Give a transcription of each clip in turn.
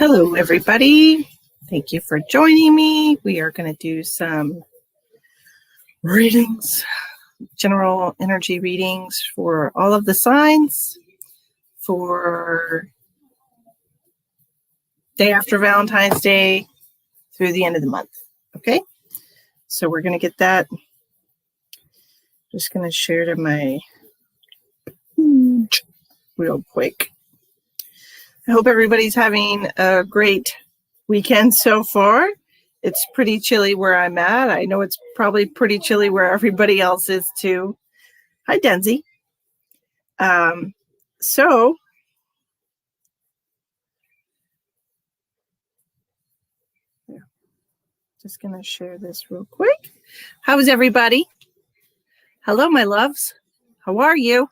Hello, everybody. Thank you for joining me. We are going to do some readings, general energy readings for all of the signs for day after Valentine's Day through the end of the month. Okay, so we're going to get that. Just going to share to my real quick. I hope everybody's having a great weekend so far. It's pretty chilly where I'm at. I know it's probably pretty chilly where everybody else is too. Hi, Denzi. Just going to share this real quick. How is everybody? Hello, my loves. How are you?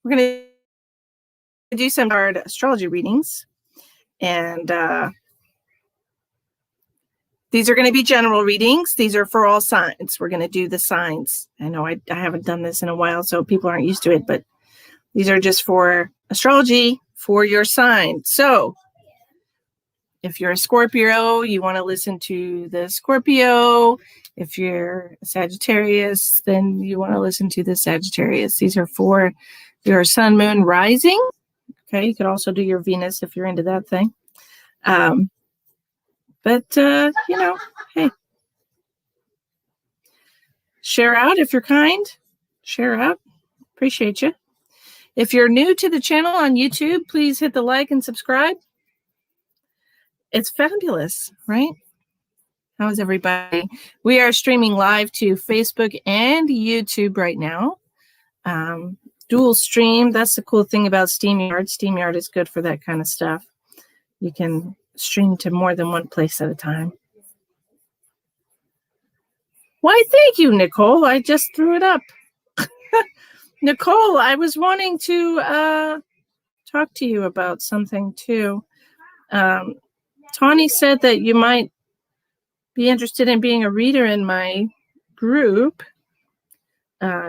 We're going to do some hard astrology readings, and these are going to be general readings. These are for all signs. We're going to do the signs. I know I haven't done this in a while, so people aren't used to it, but these are just for astrology for your sign. So if you're a Scorpio, you want to listen to the Scorpio. If you're a Sagittarius, then you want to listen to the Sagittarius. These are for your sun, moon, rising. Okay, you could also do your Venus if you're into that thing. Hey, share out if you're kind. Share out. Appreciate you. If you're new to the channel on YouTube, please hit the like and subscribe. It's fabulous, right? How's everybody? We are streaming live to Facebook and YouTube right now. Dual stream. That's the cool thing about StreamYard. StreamYard is good for that kind of stuff. You can stream to more than one place at a time. Why, thank you, Nicole. I just threw it up. Nicole, I was wanting to talk to you about something too. Tawny said that you might be interested in being a reader in my group.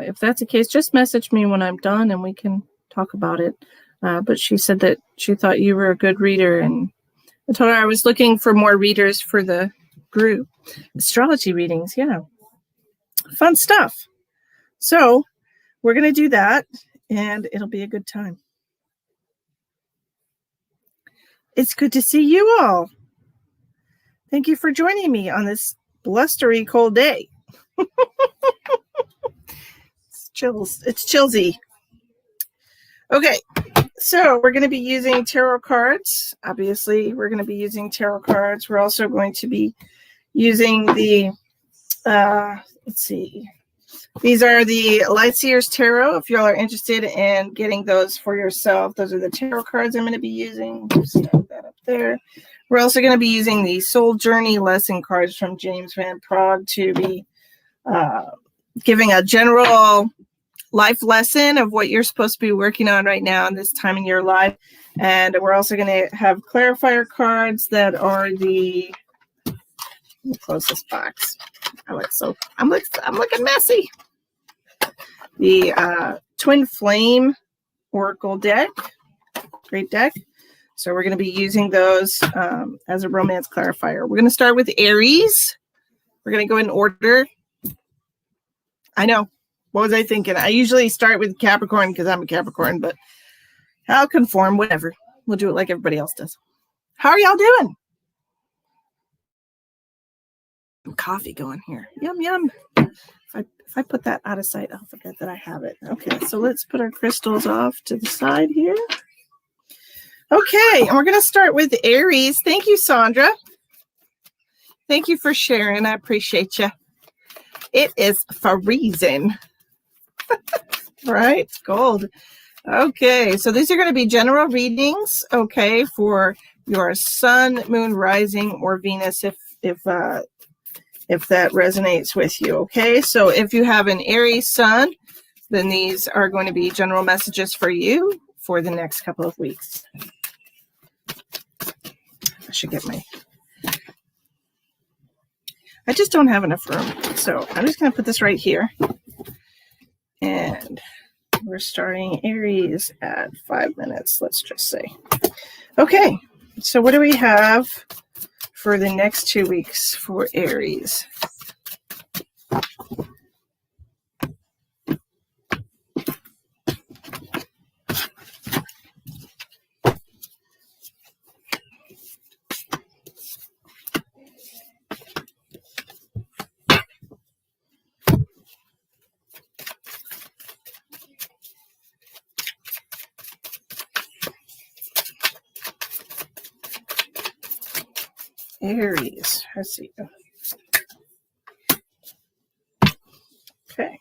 If that's the case, just message me when I'm done and we can talk about it. But she said that she thought you were a good reader, and I told her I was looking for more readers for the group. Astrology readings, yeah. Fun stuff. So we're going to do that, and it'll be a good time. It's good to see you all. Thank you for joining me on this blustery cold day. It's chillsy. Okay, so we're going to be using tarot cards. Obviously, we're going to be using tarot cards. We're also going to be using the, let's see. These are the Lightseers Tarot. If y'all are interested in getting those for yourself, those are the tarot cards I'm going to be using. Just stuff that up there. We're also going to be using the Soul Journey lesson cards from James Van Praagh to be giving a general life lesson of what you're supposed to be working on right now in this time in your life. And we're also going to have clarifier cards that are the, let me close this box. I'm looking messy. The Twin Flame Oracle deck, great deck. So we're going to be using those as a romance clarifier. We're going to start with Aries. We're going to go in order. I know. What was I thinking? I usually start with Capricorn because I'm a Capricorn, but I'll conform, whatever. We'll do it like everybody else does. How are y'all doing? Some coffee going here. Yum, yum. If I put that out of sight, I'll forget that I have it. Okay, so let's put our crystals off to the side here. Okay, and we're going to start with Aries. Thank you, Sandra. Thank you for sharing. I appreciate you. It is freezing. Right? It's cold. Okay, so these are going to be general readings, okay, for your sun, moon, rising, or Venus, if that resonates with you, okay? So if you have an Aries sun, then these are going to be general messages for you for the next couple of weeks. I should get I just don't have enough room, so I'm just going to put this right here. And we're starting Aries at 5 minutes, let's just say. Okay, So what do we have for the next 2 weeks for Aries? Aries, let's see. Okay.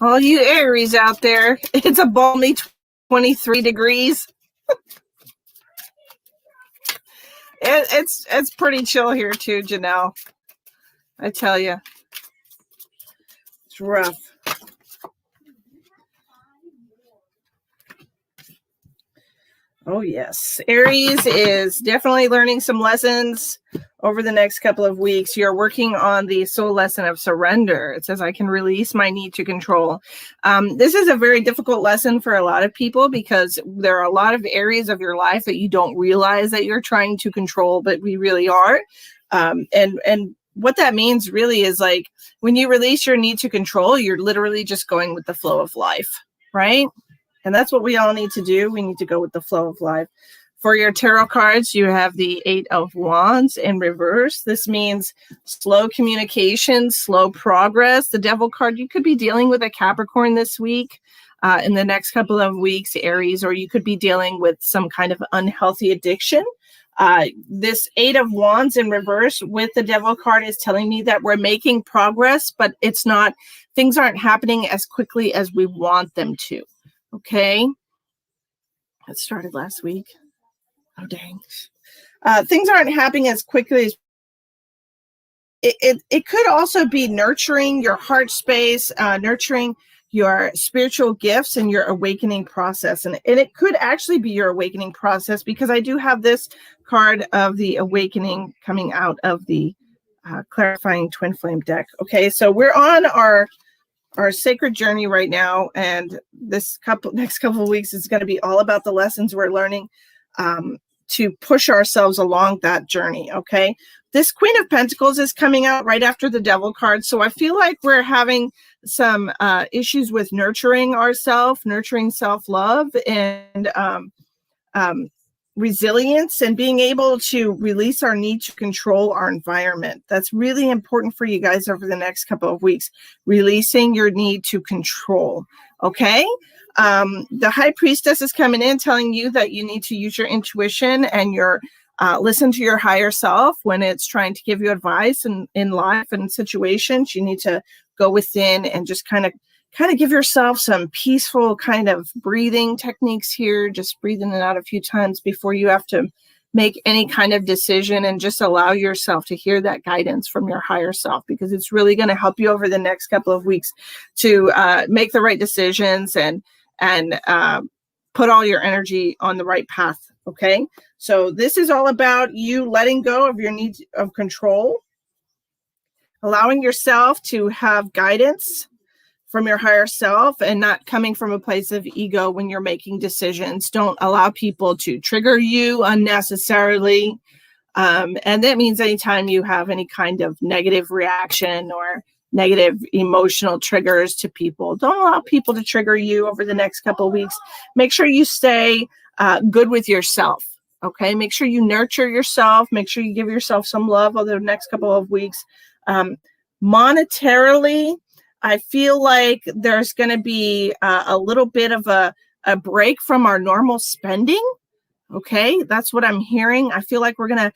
All you Aries out there, it's a balmy 23 degrees. It's pretty chill here too, Janelle. I tell you, it's rough. Oh, yes. Aries is definitely learning some lessons over the next couple of weeks. You're working on the soul lesson of surrender. It says, I can release my need to control. This is a very difficult lesson for a lot of people because there are a lot of areas of your life that you don't realize that you're trying to control, but we really are. And what that means really is like when you release your need to control, you're literally just going with the flow of life, right? And that's what we all need to do. We need to go with the flow of life. For your tarot cards, you have the 8 of Wands in reverse. This means slow communication, slow progress. The Devil card, you could be dealing with a Capricorn this week, in the next couple of weeks, Aries, or you could be dealing with some kind of unhealthy addiction. This 8 of Wands in reverse with the Devil card is telling me that we're making progress, but it's not, things aren't happening as quickly as we want them to. Okay. It started last week. Oh, dang. Things aren't happening as quickly as it could also be nurturing your heart space, nurturing your spiritual gifts and your awakening process. And it could actually be your awakening process because I do have this card of the awakening coming out of the clarifying twin flame deck. Okay. So we're on our sacred journey right now, and this next couple of weeks is going to be all about the lessons we're learning to push ourselves along that journey. Okay, this Queen of Pentacles is coming out right after the Devil card, so I feel like we're having some issues with nurturing ourselves, nurturing self-love, and resilience, and being able to release our need to control our environment. That's really important for you guys over the next couple of weeks, releasing your need to control. Okay. The High Priestess is coming in telling you that you need to use your intuition and your listen to your higher self when it's trying to give you advice in life and situations. You need to go within and just kind of give yourself some peaceful kind of breathing techniques here. Just breathing it out a few times before you have to make any kind of decision, and just allow yourself to hear that guidance from your higher self, because it's really going to help you over the next couple of weeks to make the right decisions and put all your energy on the right path. Okay. So this is all about you letting go of your need of control, allowing yourself to have guidance from your higher self, and not coming from a place of ego when you're making decisions. Don't allow people to trigger you unnecessarily. And that means anytime you have any kind of negative reaction or negative emotional triggers to people, don't allow people to trigger you over the next couple of weeks. Make sure you stay good with yourself. Okay. Make sure you nurture yourself. Make sure you give yourself some love over the next couple of weeks. Monetarily, I feel like there's going to be a little bit of a break from our normal spending. Okay, that's what I'm hearing. I feel like we're going to,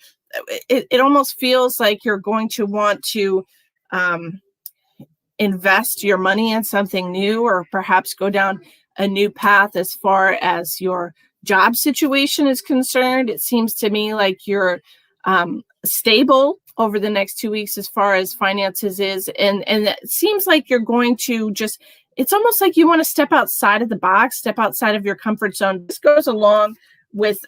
it almost feels like you're going to want to invest your money in something new, or perhaps go down a new path as far as your job situation is concerned. It seems to me like you're stable over the next 2 weeks as far as finances is. And it seems like you're going to just, it's almost like you want to step outside of the box, step outside of your comfort zone. This goes along with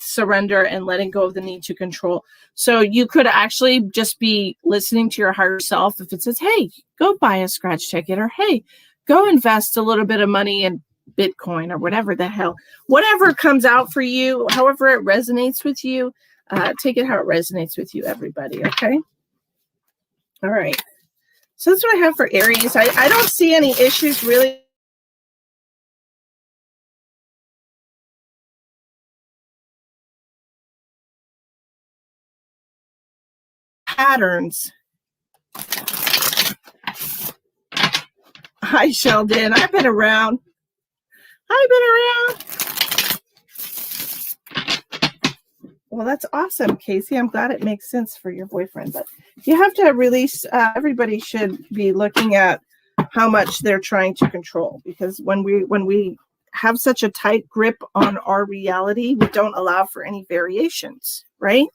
surrender and letting go of the need to control. So you could actually just be listening to your higher self if it says, hey, go buy a scratch ticket, or hey, go invest a little bit of money in Bitcoin, or whatever the hell, whatever comes out for you, however it resonates with you, take it how it resonates with you, everybody. Okay. All right. So that's what I have for Aries. I don't see any issues really. Patterns. Hi, Sheldon. I've been around. Well, that's awesome, Casey. I'm glad it makes sense for your boyfriend. But you have to release, everybody should be looking at how much they're trying to control, because when we have such a tight grip on our reality, we don't allow for any variations, right?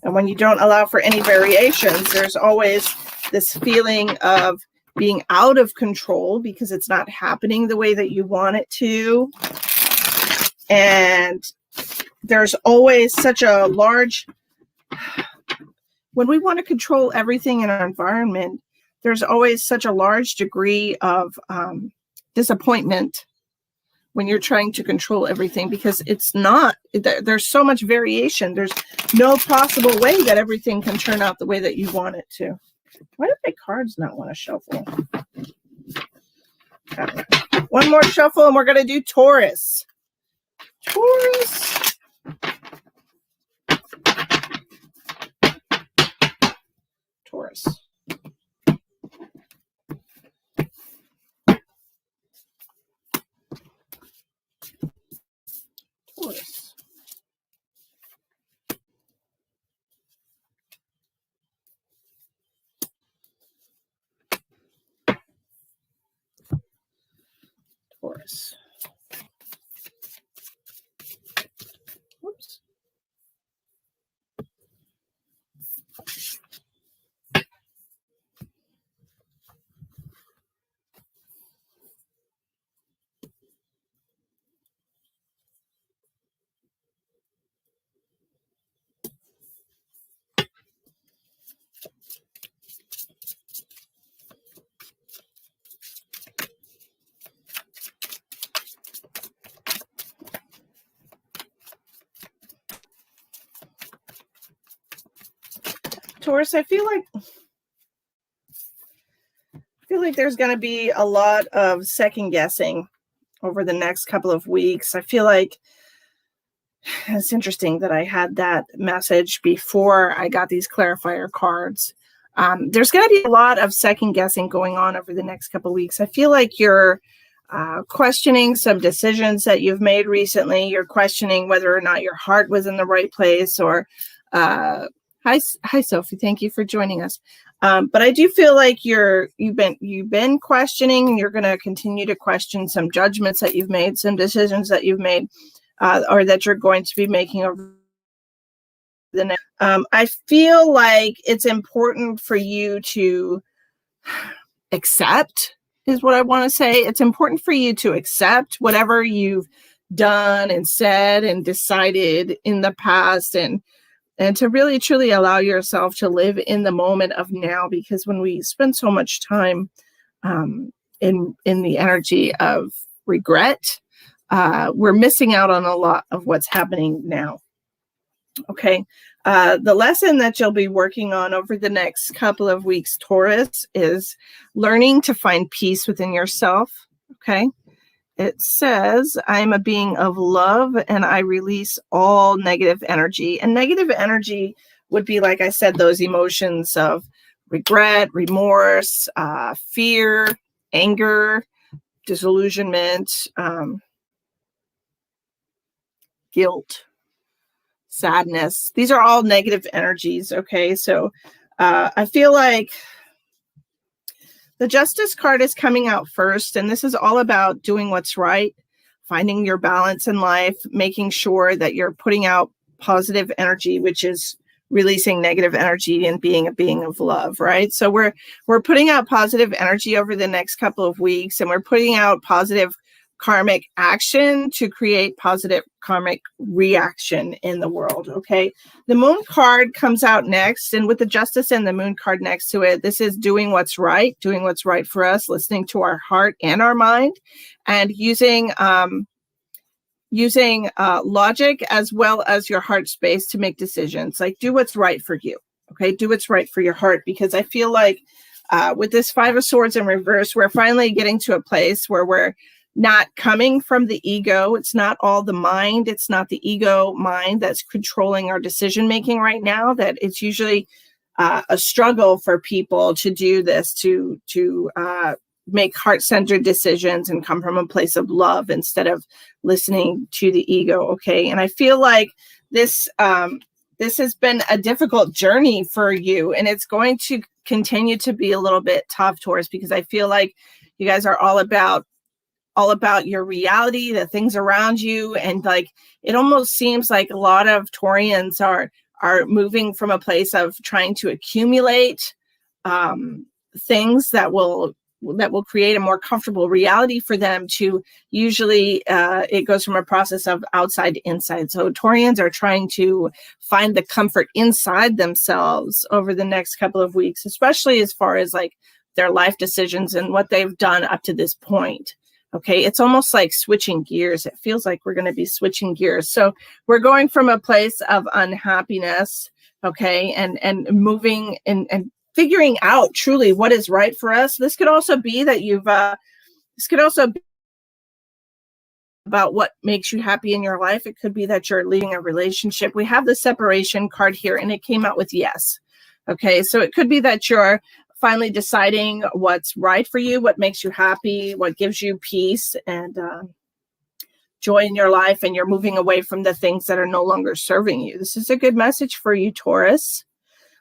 And when you don't allow for any variations, there's always this feeling of being out of control because it's not happening the way that you want it to. And there's always such a large, when we want to control everything in our environment, there's always such a large degree of disappointment when you're trying to control everything, because it's not, there's so much variation. There's no possible way that everything can turn out the way that you want it to. Why do my cards not want to shuffle? One more shuffle and we're going to do Taurus. Taurus. Taurus. Taurus. Taurus. Whoops. Taurus, I feel like there's going to be a lot of second guessing over the next couple of weeks. I feel like it's interesting that I had that message before I got these clarifier cards. There's going to be a lot of second guessing going on over the next couple of weeks. I feel like you're questioning some decisions that you've made recently. You're questioning whether or not your heart was in the right place, or hi Sophie, thank you for joining us. But I do feel like you've been questioning, and you're going to continue to question some judgments that you've made, some decisions that you've made, or that you're going to be making over the next. I feel like it's important for you to accept, is what I want to say. It's important for you to accept whatever you've done and said and decided in the past, and to really truly allow yourself to live in the moment of now, because when we spend so much time in the energy of regret, we're missing out on a lot of what's happening now. Okay. The lesson that you'll be working on over the next couple of weeks, Taurus, is learning to find peace within yourself. Okay. It says, I'm a being of love and I release all negative energy. And negative energy would be, like I said, those emotions of regret, remorse, fear, anger, disillusionment, guilt, sadness. These are all negative energies. Okay. So I feel like the Justice card is coming out first, and this is all about doing what's right, finding your balance in life, making sure that you're putting out positive energy, which is releasing negative energy and being a being of love, right? So we're putting out positive energy over the next couple of weeks, and we're putting out positive karmic action to create positive karmic reaction in the world. Okay. The moon card comes out next, and with the justice and the moon card next to it, this is doing what's right for us, listening to our heart and our mind, and using logic as well as your heart space to make decisions. Like, do what's right for you. Okay. Do what's right for your heart, because I feel like with this Five of Swords in reverse, we're finally getting to a place where we're not coming from the ego. It's not all the mind. It's not the ego mind that's controlling our decision making right now. That it's usually a struggle for people to do this, to make heart-centered decisions and come from a place of love instead of listening to the ego. Okay, and I feel like this has been a difficult journey for you, and it's going to continue to be a little bit tough, Taurus, because I feel like you guys are all about your reality, the things around you. And like, it almost seems like a lot of Taurians are moving from a place of trying to accumulate things that will create a more comfortable reality for them, to usually it goes from a process of outside to inside. So Taurians are trying to find the comfort inside themselves over the next couple of weeks, especially as far as like their life decisions and what they've done up to this point. Okay, it's almost like switching gears. It feels like we're going to be switching gears. So we're going from a place of unhappiness, okay, and moving and figuring out truly what is right for us. This could also be that this could also be about what makes you happy in your life. It could be that you're leaving a relationship. We have the separation card here, and it came out with yes. Okay, so it could be that you're finally deciding what's right for you, what makes you happy, what gives you peace and joy in your life, and you're moving away from the things that are no longer serving you. This is a good message for you, Taurus.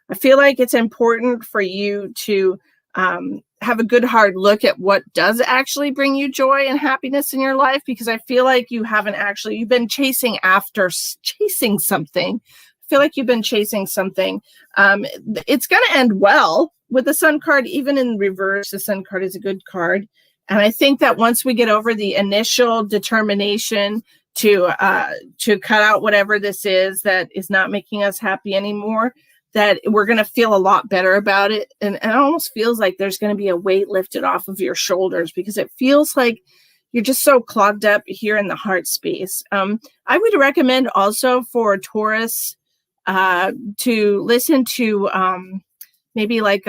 I feel like it's important for you to have a good hard look at what does actually bring you joy and happiness in your life, because I feel like you've been chasing something. I feel like you've been chasing something. It's going to end well. With the Sun card, even in reverse, the Sun card is a good card. And I think that once we get over the initial determination to cut out whatever this is that is not making us happy anymore, that we're going to feel a lot better about it. And it almost feels like there's going to be a weight lifted off of your shoulders, because it feels like you're just so clogged up here in the heart space. I would recommend also for Taurus to listen to maybe like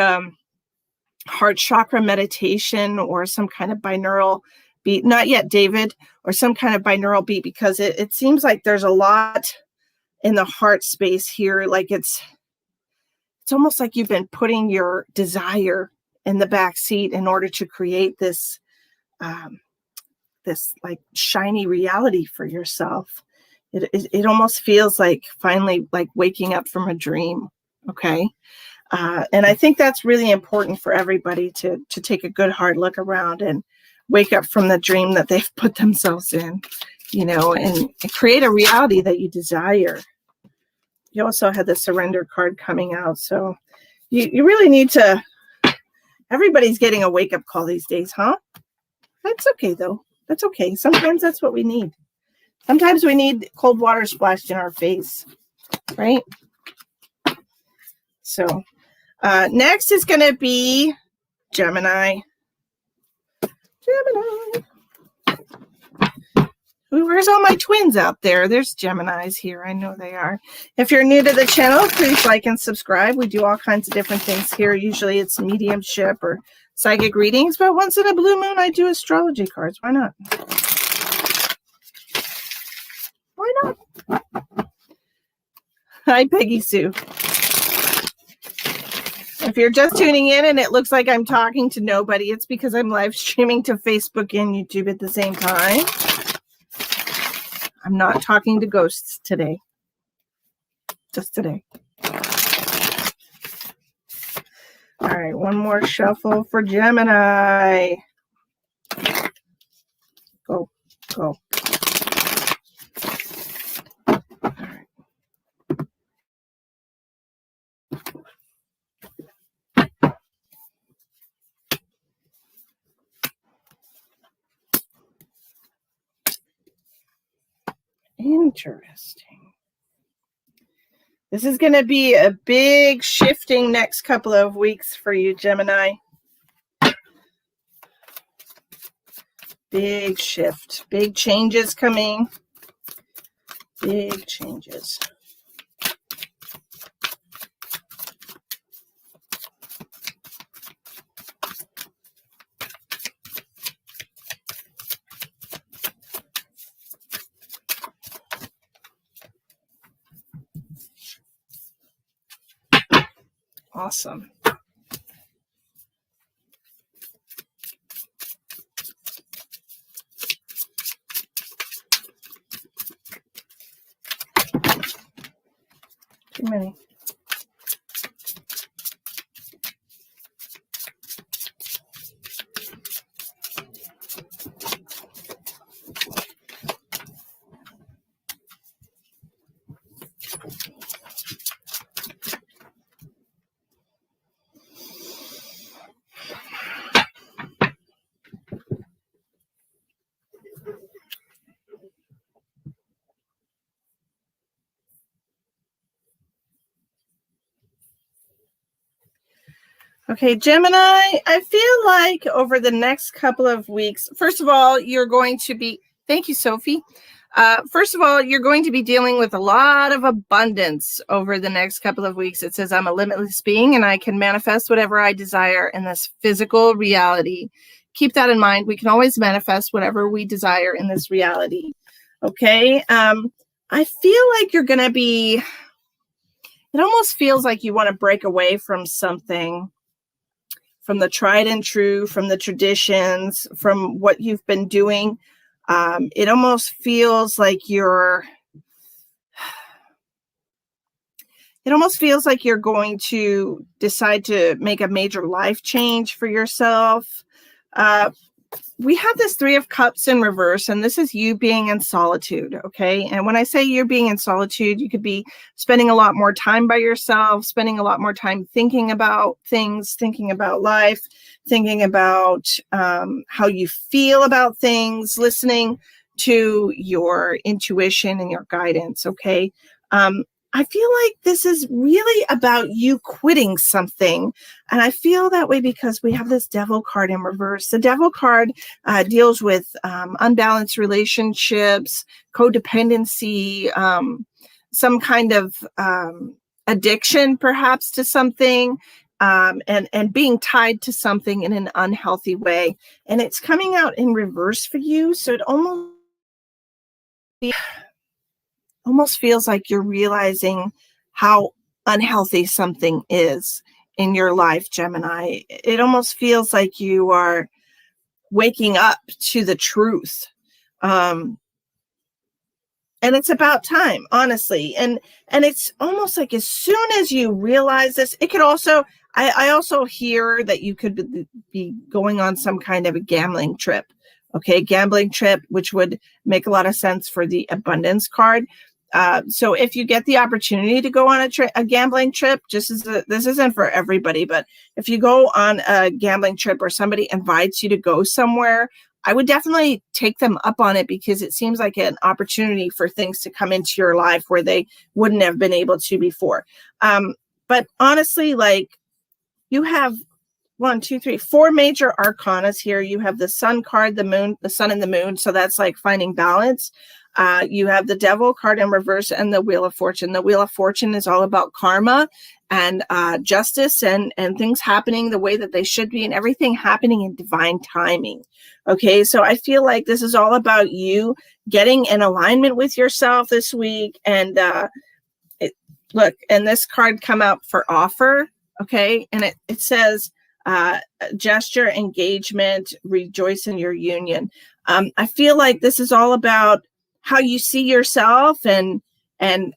heart chakra meditation or some kind of binaural beat. Not yet, David, or some kind of binaural beat, because it seems like there's a lot in the heart space here. Like it's almost like you've been putting your desire in the back seat in order to create this this like shiny reality for yourself. It almost feels like finally like waking up from a dream. Okay. And I think that's really important for everybody to take a good hard look around and wake up from the dream that they've put themselves in, and create a reality that you desire. You also had the surrender card coming out. So you really need to, everybody's getting a wake up call these days, huh? That's okay though. That's okay. Sometimes that's what we need. Sometimes we need cold water splashed in our face, right? So next is going to be Gemini. Where's all my twins out there? There's Geminis here. I know they are. If you're new to the channel, please like and subscribe. We do all kinds of different things here. Usually it's mediumship or psychic readings, but once in a blue moon, I do astrology cards. Why not? Why not? Hi, Peggy Sue. If you're just tuning in and it looks like I'm talking to nobody, it's because I'm live streaming to Facebook and YouTube at the same time. I'm not talking to ghosts today. Just today. All right, one more shuffle for Gemini. Go. All right. Interesting. This is going to be a big shifting next couple of weeks for you, Gemini. Big shift, big changes coming. Big changes. Awesome. Too many. Okay, Gemini, I feel like over the next couple of weeks, first of all, you're going to be, thank you, Sophie. First of all, you're going to be dealing with a lot of abundance over the next couple of weeks. It says, I'm a limitless being and I can manifest whatever I desire in this physical reality. Keep that in mind. We can always manifest whatever we desire in this reality. Okay. I feel like you're going to be, it almost feels like you want to break away from something, from the tried and true, from the traditions, from what you've been doing. It almost feels like you're going to decide to make a major life change for yourself. We have this Three of Cups in reverse, and this is you being in solitude, okay? And when I say you're being in solitude, you could be spending a lot more time by yourself, spending a lot more time thinking about things, thinking about life, thinking about how you feel about things, listening to your intuition and your guidance, okay? I feel like this is really about you quitting something. And I feel that way because we have this Devil card in reverse. The Devil card deals with unbalanced relationships, codependency, some kind of addiction perhaps to something, and being tied to something in an unhealthy way. And it's coming out in reverse for you. So it almost feels like you're realizing how unhealthy something is in your life, Gemini. It almost feels like you are waking up to the truth. And it's about time, honestly. And it's almost like as soon as you realize this, it could also, I also hear that you could be going on some kind of a gambling trip. Okay, gambling trip, which would make a lot of sense for the abundance card. So if you get the opportunity to go on a gambling trip, this isn't for everybody, but if you go on a gambling trip or somebody invites you to go somewhere, I would definitely take them up on it because it seems like an opportunity for things to come into your life where they wouldn't have been able to before. But honestly, like you have 4 major arcanas here. You have the Sun card, the Moon, the Sun and the Moon. So that's like finding balance. You have the Devil card in reverse and the Wheel of Fortune. The Wheel of Fortune is all about karma and justice and things happening the way that they should be and everything happening in divine timing. Okay, so I feel like this is all about you getting in alignment with yourself this week. And look, and this card come out for offer. Okay, and it says gesture, engagement, rejoice in your union. I feel like this is all about how you see yourself and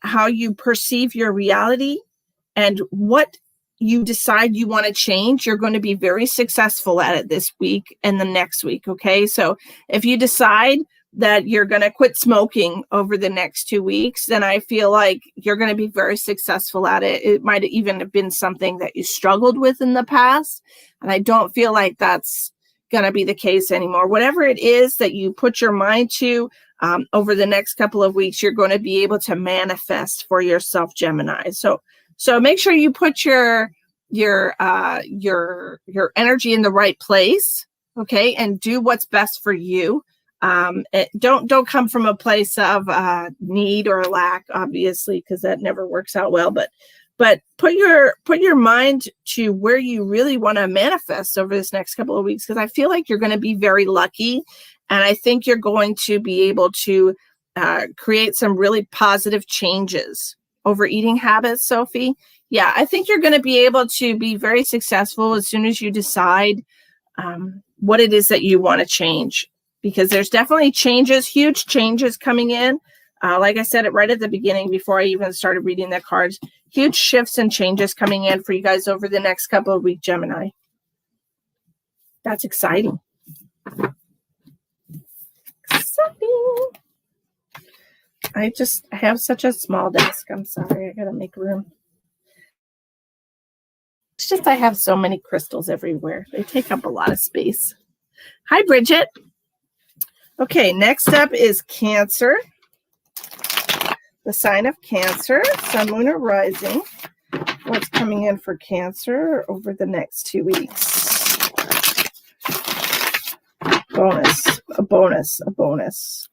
how you perceive your reality and what you decide you want to change. You're going to be very successful at it this week and the next week. Okay. So if you decide that you're going to quit smoking over the next 2 weeks, then I feel like you're going to be very successful at it. It might even have been something that you struggled with in the past. And I don't feel like that's going to be the case anymore. Whatever it is that you put your mind to over the next couple of weeks, you're going to be able to manifest for yourself, Gemini. So make sure you put your energy in the right place, okay, and do what's best for you. Don't come from a place of need or lack, obviously, because that never works out well. But put your mind to where you really want to manifest over this next couple of weeks, because I feel like you're going to be very lucky, and I think you're going to be able to create some really positive changes over eating habits, Sophie. Yeah, I think you're going to be able to be very successful as soon as you decide what it is that you want to change, because there's definitely changes, huge changes coming in. Like I said it right at the beginning before I even started reading the cards, huge shifts and changes coming in for you guys over the next couple of weeks, Gemini. That's exciting. I have such a small desk. I'm sorry. I got to make room. It's just I have so many crystals everywhere. They take up a lot of space. Hi, Bridget. Okay, next up is Cancer. The sign of Cancer, Sun, Moon, or Rising. What's coming in for Cancer over the next 2 weeks? A bonus.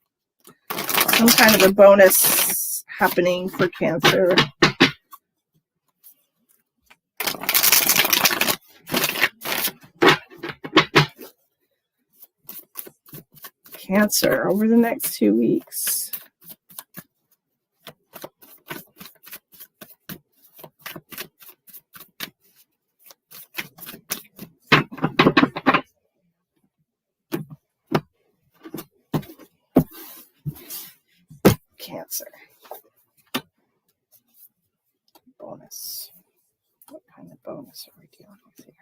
Some kind of a bonus happening for Cancer. Cancer over the next 2 weeks. Cancer. Bonus. What kind of bonus are we dealing with here?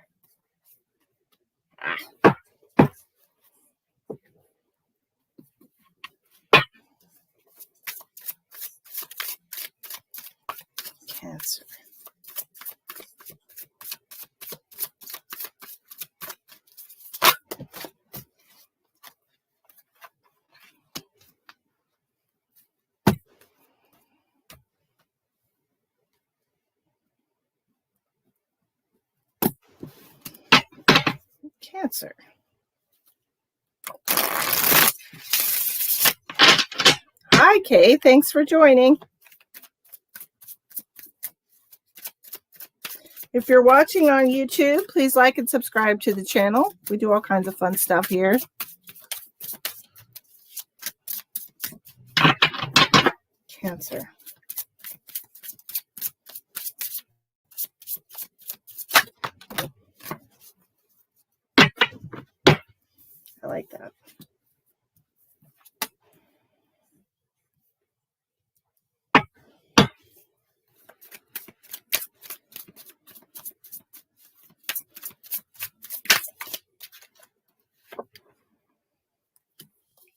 Cancer. Cancer. Hi, Kay. Thanks for joining. If you're watching on YouTube, please like and subscribe to the channel. We do all kinds of fun stuff here. Cancer. I like that.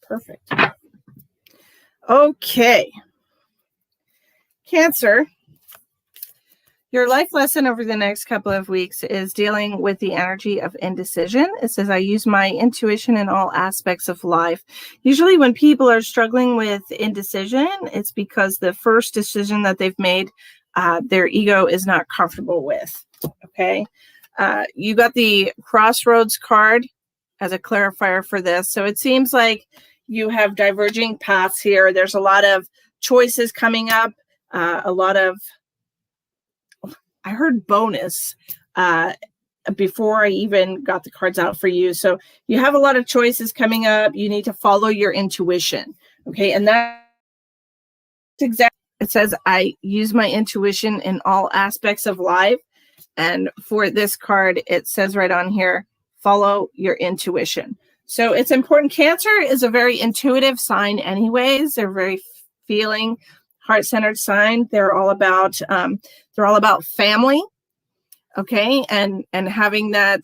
Perfect. Okay. Cancer. Your life lesson over the next couple of weeks is dealing with the energy of indecision. It says, I use my intuition in all aspects of life. Usually when people are struggling with indecision, it's because the first decision that they've made, their ego is not comfortable with. Okay. You got the Crossroads card as a clarifier for this. So it seems like you have diverging paths here. There's a lot of choices coming up, a lot of, I heard bonus before I even got the cards out for you. So you have a lot of choices coming up. You need to follow your intuition. Okay. And that's exactly, it says, I use my intuition in all aspects of life. And for this card, it says right on here, follow your intuition. So it's important. Cancer is a very intuitive sign anyways. They're very feeling, heart-centered sign. They're all about family, okay, and having that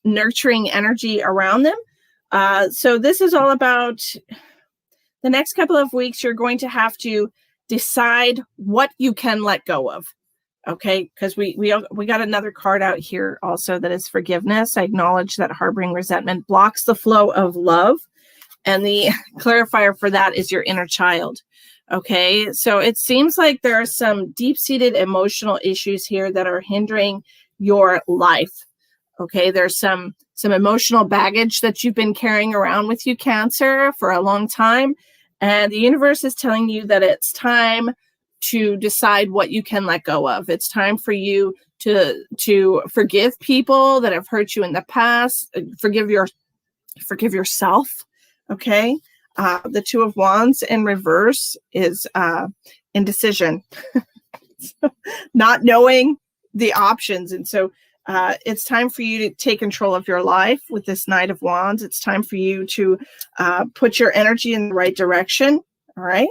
nurturing energy around them. So this is all about the next couple of weeks. You're going to have to decide what you can let go of. Okay, because we got another card out here also that is forgiveness. I acknowledge that harboring resentment blocks the flow of love. And the clarifier for that is your inner child. Okay, so it seems like there are some deep-seated emotional issues here that are hindering your life. Okay, there's some emotional baggage that you've been carrying around with you, Cancer, for a long time. And the universe is telling you that it's time to decide what you can let go of. It's time for you to forgive people that have hurt you in the past. Forgive yourself. Okay. The Two of Wands in reverse is indecision, not knowing the options. And so it's time for you to take control of your life with this Knight of Wands. It's time for you to put your energy in the right direction. All right.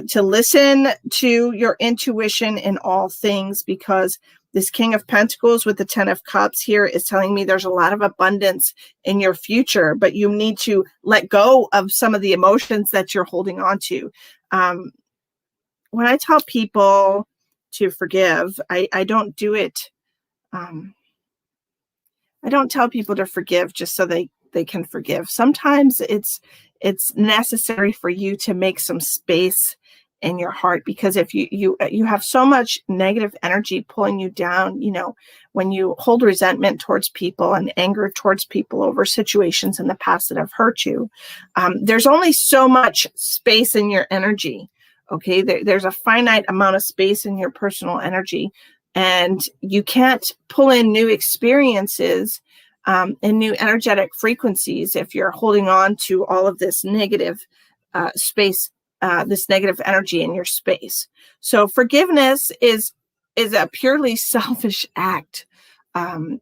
To listen to your intuition in all things, because this King of Pentacles with the 10 of Cups here is telling me there's a lot of abundance in your future, but you need to let go of some of the emotions that you're holding on to. When I tell people to forgive, I don't do it. I don't tell people to forgive just so they can forgive. Sometimes it's necessary for you to make some space in your heart, because if you have so much negative energy pulling you down, when you hold resentment towards people and anger towards people over situations in the past that have hurt you, there's only so much space in your energy. Okay, there's a finite amount of space in your personal energy, and you can't pull in new experiences and new energetic frequencies if you're holding on to all of this negative space, this negative energy in your space. So forgiveness is a purely selfish act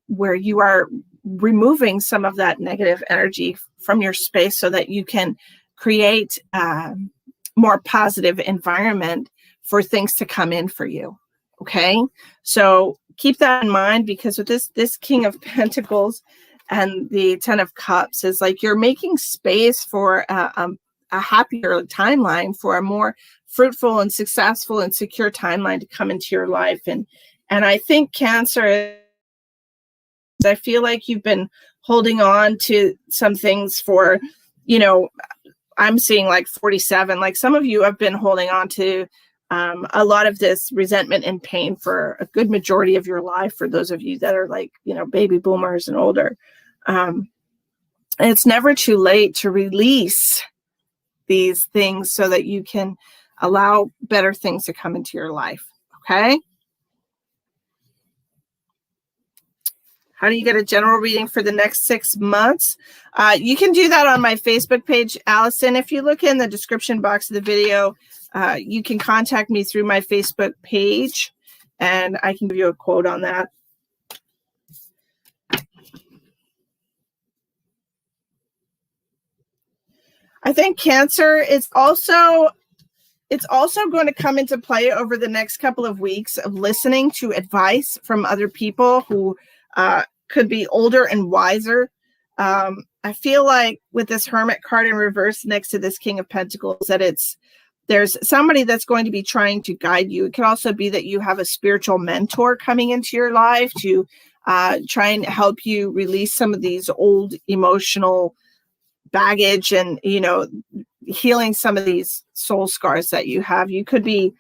where you are removing some of that negative energy from your space so that you can create more positive environment for things to come in for you. Okay, so keep that in mind, because with this King of Pentacles and the 10 of Cups is like you're making space for a happier timeline, for a more fruitful and successful and secure timeline to come into your life. And I think Cancer, I feel like you've been holding on to some things for, I'm seeing like 47, like some of you have been holding on to a lot of this resentment and pain for a good majority of your life, for those of you that are like, baby boomers and older. And it's never too late to release these things so that you can allow better things to come into your life. Okay. How do you get a general reading for the next 6 months? You can do that on my Facebook page, Allison. If you look in the description box of the video, you can contact me through my Facebook page, and I can give you a quote on that. I think Cancer is also going to come into play over the next couple of weeks of listening to advice from other people who could be older and wiser. I feel like with this Hermit card in reverse next to this King of Pentacles, that there's somebody that's going to be trying to guide you. It could also be that you have a spiritual mentor coming into your life to try and help you release some of these old emotional baggage and, healing some of these soul scars that you have. You could be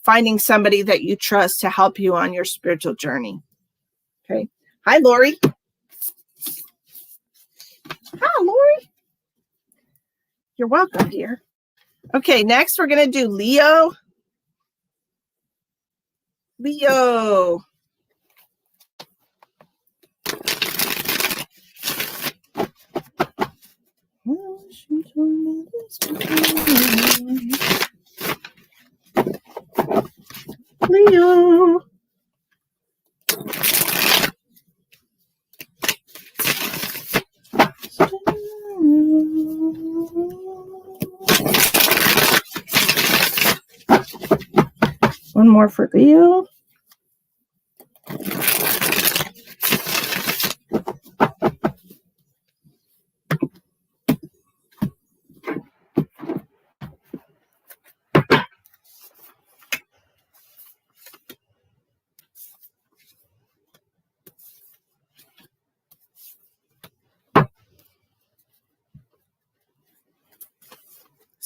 finding somebody that you trust to help you on your spiritual journey. Okay. Hi, Lori. Hi, Lori. You're welcome, dear. Okay, next we're going to do Leo. Leo. Leo. One more for Leo.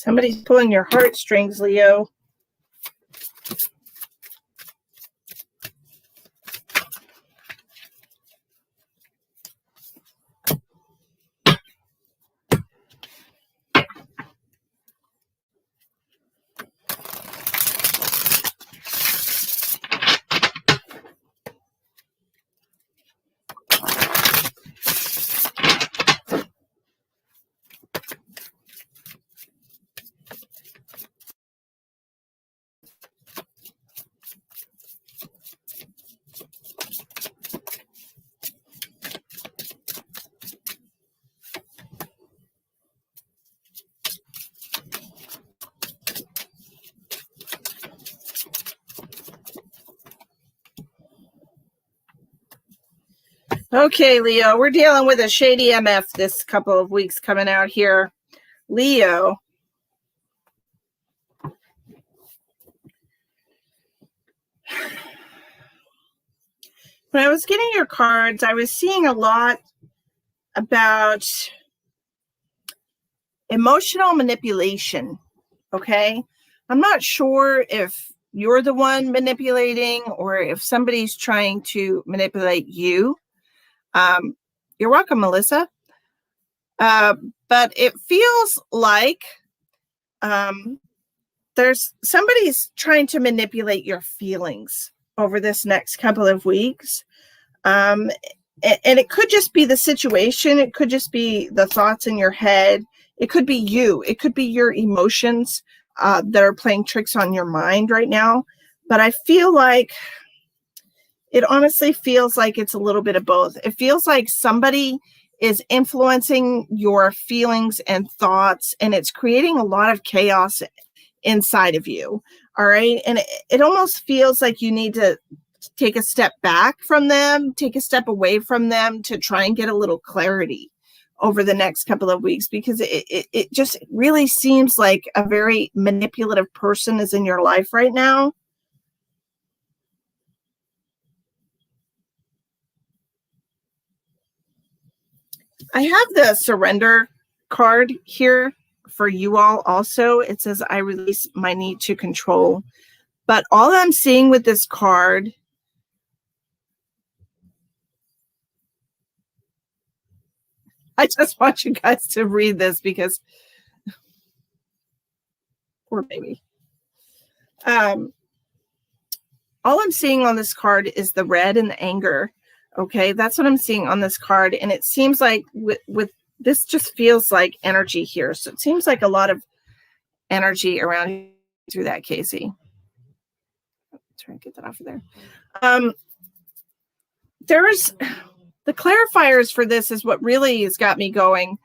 Somebody's pulling your heartstrings, Leo. Okay, Leo, we're dealing with a shady MF this couple of weeks coming out here. Leo. When I was getting your cards, I was seeing a lot about emotional manipulation, okay? I'm not sure if you're the one manipulating or if somebody's trying to manipulate you. You're welcome, Melissa. But it feels like there's somebody's trying to manipulate your feelings over this next couple of weeks. And it could just be the situation. It could just be the thoughts in your head. It could be you. It could be your emotions that are playing tricks on your mind right now. But I feel like it honestly feels like it's a little bit of both. It feels like somebody is influencing your feelings and thoughts, and it's creating a lot of chaos inside of you. All right. And it almost feels like you need to take a step back from them, take a step away from them to try and get a little clarity over the next couple of weeks, because it just really seems like a very manipulative person is in your life right now. I have the surrender card here for you all also. It says, I release my need to control. But all I'm seeing with this card, I just want you guys to read this because poor baby. All I'm seeing on this card is the red and the anger. Okay, that's what I'm seeing on this card. And it seems like with this just feels like energy here. So it seems like a lot of energy around through that, Casey. Try and get that off of there. There's the clarifiers for this is what really has got me going.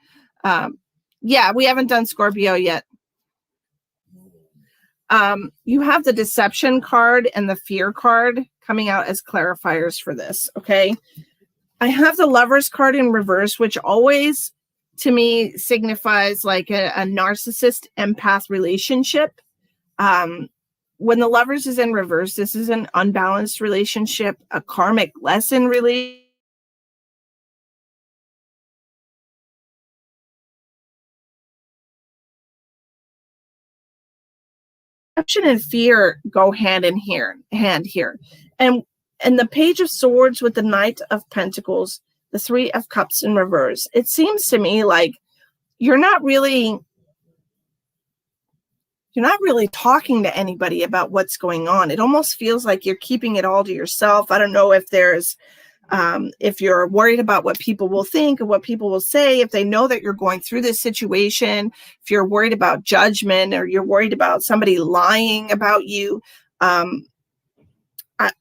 Yeah, we haven't done Scorpio yet. You have the deception card and the fear card coming out as clarifiers for this. Okay. I have the lovers card in reverse, which always to me signifies like a narcissist empath relationship. When the lovers is in reverse, this is an unbalanced relationship, a karmic lesson relationship. Deception and fear go hand in hand here. And the Page of Swords with the Knight of Pentacles, the Three of Cups in reverse. It seems to me like you're not really talking to anybody about what's going on. It almost feels like you're keeping it all to yourself. I don't know if there's if you're worried about what people will think or what people will say, if they know that you're going through this situation, if you're worried about judgment or you're worried about somebody lying about you.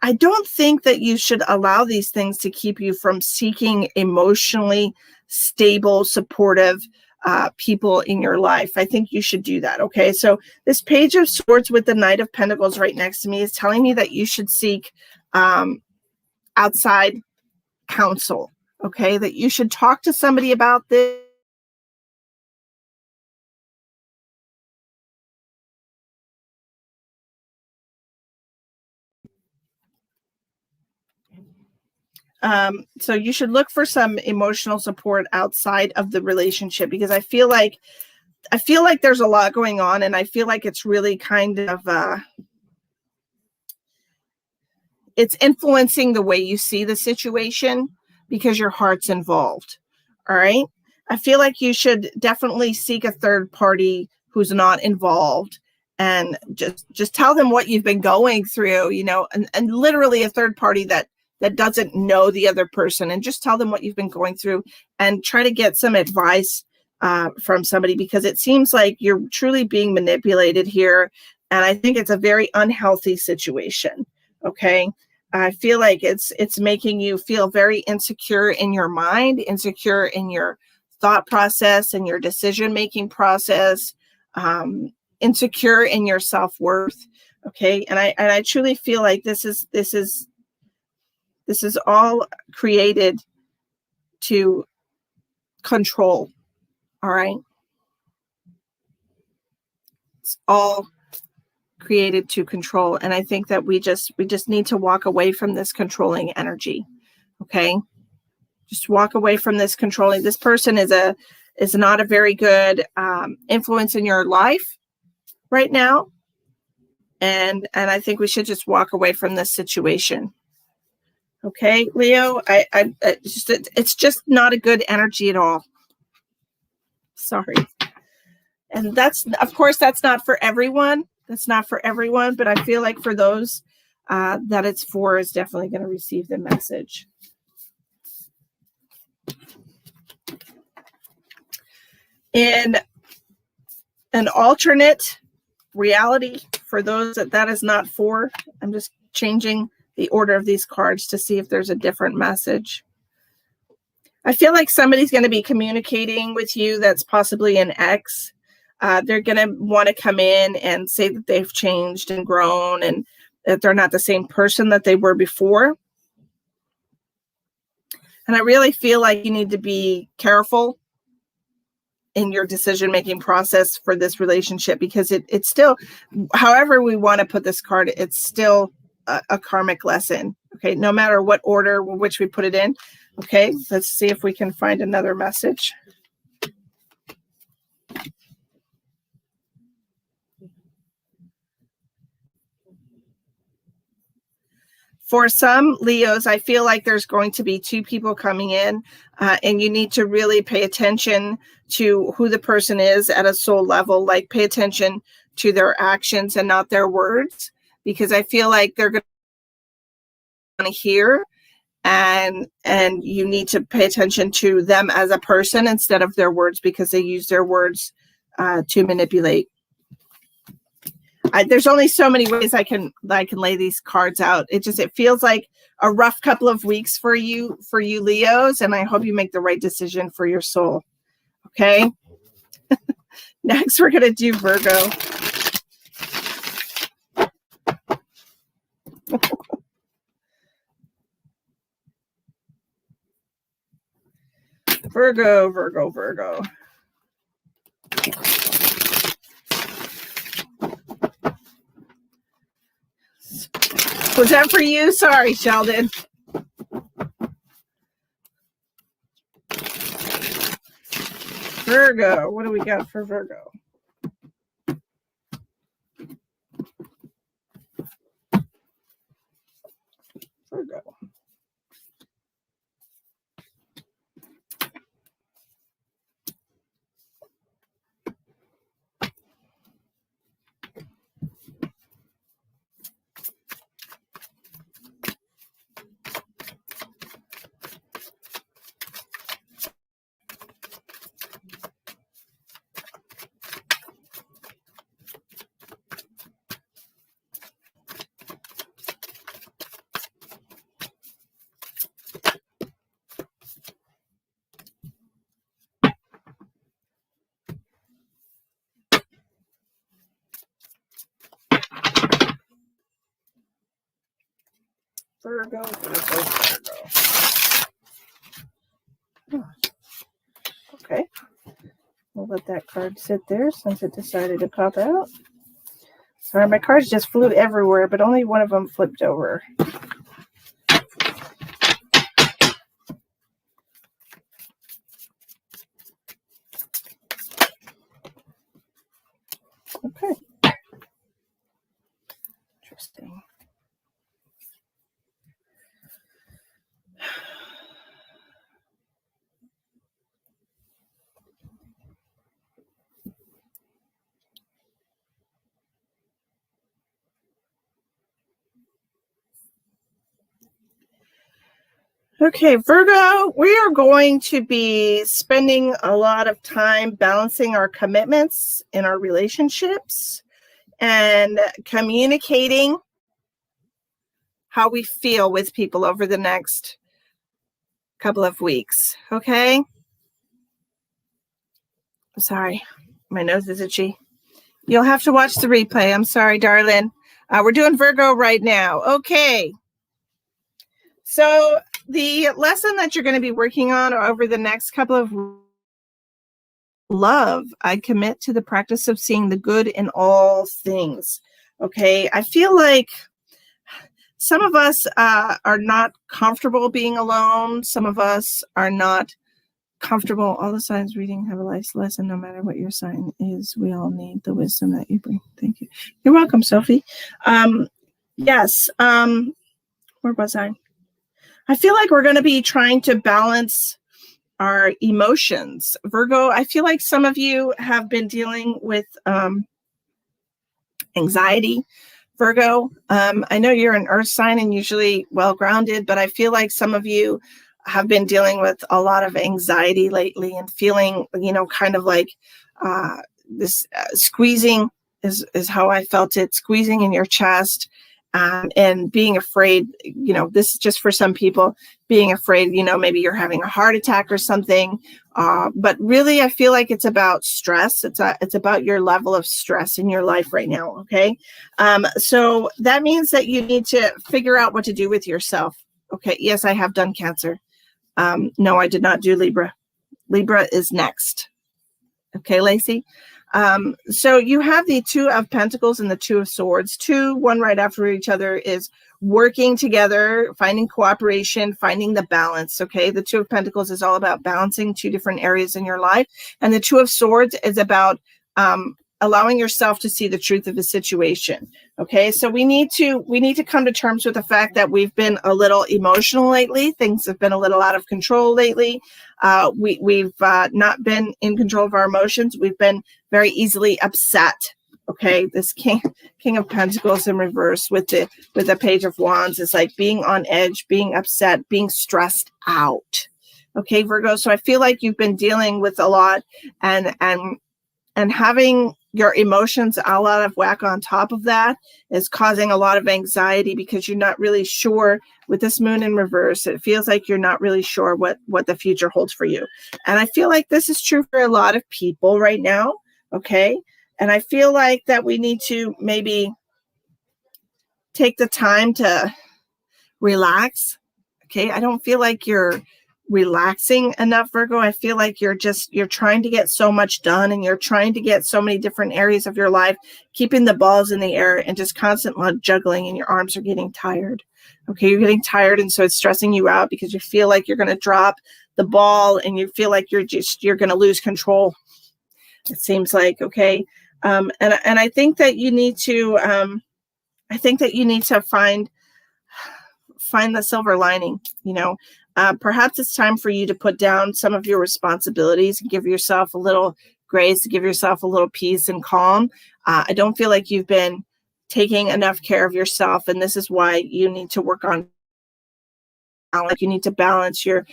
I don't think that you should allow these things to keep you from seeking emotionally stable, supportive people in your life. I think you should do that. Okay. So this Page of Swords with the Knight of Pentacles right next to me is telling me that you should seek outside counsel. Okay. That you should talk to somebody about this. So you should look for some emotional support outside of the relationship, because I feel like I feel like there's a lot going on, and I feel like it's really kind of it's influencing the way you see the situation because your heart's involved. All right. I feel like you should definitely seek a third party who's not involved and just tell them what you've been going through, you know, and literally a third party that doesn't know the other person, and just tell them what you've been going through and try to get some advice from somebody, because it seems like you're truly being manipulated here. And I think it's a very unhealthy situation. Okay. I feel like it's making you feel very insecure in your mind, insecure in your thought process and your decision-making process, insecure in your self-worth. Okay. And I truly feel like this is all created to control. All right. It's all created to control. And I think that we just need to walk away from this controlling energy. Okay. Just walk away from this controlling. This person is not a very good influence in your life right now. And I think we should just walk away from this situation. Okay, Leo, it's just not a good energy at all. Sorry. And of course, that's not for everyone. That's not for everyone, but I feel like for those that it's for is definitely going to receive the message. In an alternate reality, for those that is not for, I'm just changing the order of these cards to see if there's a different message. I feel like somebody's going to be communicating with you that's possibly an ex. They're going to want to come in and say that they've changed and grown and that they're not the same person that they were before. And I really feel like you need to be careful in your decision-making process for this relationship, because it's still, however we want to put this card, it's still a karmic lesson. Okay, no matter what order which we put it in. Okay, let's see if we can find another message. For some Leos, I feel like there's going to be two people coming in, and you need to really pay attention to who the person is at a soul level. Like, pay attention to their actions and not their words, because I feel like they're going to hear, and you need to pay attention to them as a person instead of their words, because they use their words to manipulate. There's only so many ways I can lay these cards out. It feels like a rough couple of weeks for you Leos, and I hope you make the right decision for your soul. Okay. Next, we're going to do Virgo. Virgo. Was that for you? Sorry, Sheldon. Virgo, what do we got for Virgo? Virgo. Virgo. Okay. We'll let that card sit there since it decided to pop out. Sorry, my cards just flew everywhere, but only one of them flipped over. Okay, Virgo, we are going to be spending a lot of time balancing our commitments in our relationships and communicating how we feel with people over the next couple of weeks. Okay? Sorry, my nose is itchy. You'll have to watch the replay. I'm sorry, darling. We're doing Virgo right now. Okay. So the lesson that you're going to be working on over the next couple of love, I commit to the practice of seeing the good in all things. Okay. I feel like some of us are not comfortable being alone. Some of us are not comfortable. All the signs reading have a life lesson, no matter what your sign is. We all need the wisdom that you bring. Thank you. You're welcome, Sophie. Yes. Where was I? I feel like we're going to be trying to balance our emotions. Virgo, I feel like some of you have been dealing with anxiety. Virgo, I know you're an earth sign and usually well-grounded, but I feel like some of you have been dealing with a lot of anxiety lately and feeling, kind of like this squeezing is how I felt it, squeezing in your chest. And being afraid, this is just for some people, being afraid, maybe you're having a heart attack or something. But really, I feel like it's about stress. It's about your level of stress in your life right now. Okay. So that means that you need to figure out what to do with yourself. Okay. Yes, I have done Cancer. No, I did not do Libra. Libra is next. Okay, Lacey. So you have the Two of Pentacles and the Two of Swords. One right after each other is working together, finding cooperation, finding the balance. Okay, the Two of Pentacles is all about balancing two different areas in your life, and the Two of Swords is about allowing yourself to see the truth of the situation. Okay, so we need to come to terms with the fact that we've been a little emotional lately. Things have been a little out of control lately. We've not been in control of our emotions. We've been very easily upset. Okay, this King of Pentacles in reverse with the Page of Wands is like being on edge, being upset, being stressed out. Okay, Virgo. So I feel like you've been dealing with a lot and having your emotions all out of whack on top of that is causing a lot of anxiety because you're not really sure. With this moon in reverse, it feels like you're not really sure what the future holds for you. And I feel like this is true for a lot of people right now. Okay. And I feel like that we need to maybe take the time to relax. Okay. I don't feel like you're relaxing enough, Virgo. I feel like you're trying to get so much done and you're trying to get so many different areas of your life, keeping the balls in the air and just constantly juggling, and your arms are getting tired. Okay, you're getting tired, and so it's stressing you out because you feel like you're going to drop the ball and you feel like you're going to lose control. It seems like, okay. And I think that you need to find the silver lining, perhaps it's time for you to put down some of your responsibilities and give yourself a little grace, give yourself a little peace and calm. I don't feel like you've been taking enough care of yourself, and this is why you need to work on. Like, you need to balance your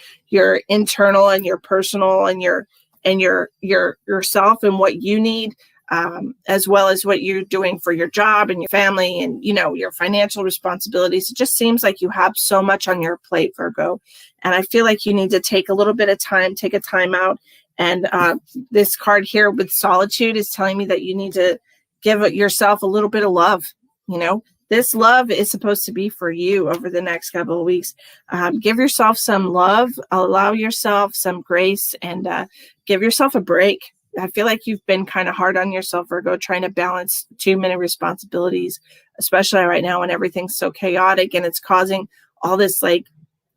internal and your personal and yourself and what you need, as well as what you're doing for your job and your family and, your financial responsibilities. It just seems like you have so much on your plate, Virgo. And I feel like you need to take a little bit of time, take a time out. And this card here with solitude is telling me that you need to give yourself a little bit of love. This love is supposed to be for you over the next couple of weeks. Give yourself some love, allow yourself some grace, and give yourself a break. I feel like you've been kind of hard on yourself, Virgo, trying to balance too many responsibilities, especially right now when everything's so chaotic and it's causing all this,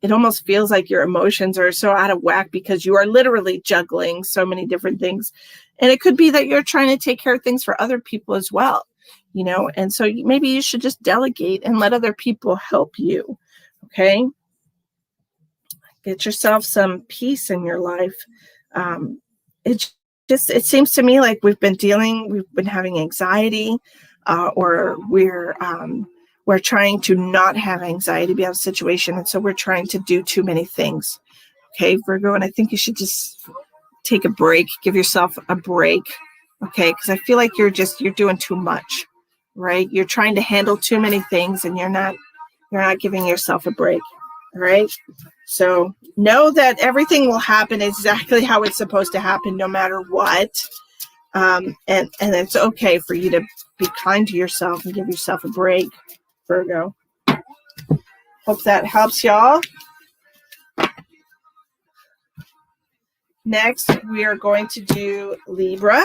it almost feels like your emotions are so out of whack because you are literally juggling so many different things. And it could be that you're trying to take care of things for other people as well, and so maybe you should just delegate and let other people help you. Okay. Get yourself some peace in your life. It seems to me like we've been having anxiety, or we're we're trying to not have anxiety about a situation, and so we're trying to do too many things. Okay, Virgo, and I think you should just take a break, give yourself a break, okay? Because I feel like you're doing too much, right? You're trying to handle too many things, and you're not giving yourself a break, all right? So know that everything will happen exactly how it's supposed to happen, no matter what. And it's okay for you to be kind to yourself and give yourself a break, Virgo. Hope that helps y'all. Next, we are going to do Libra.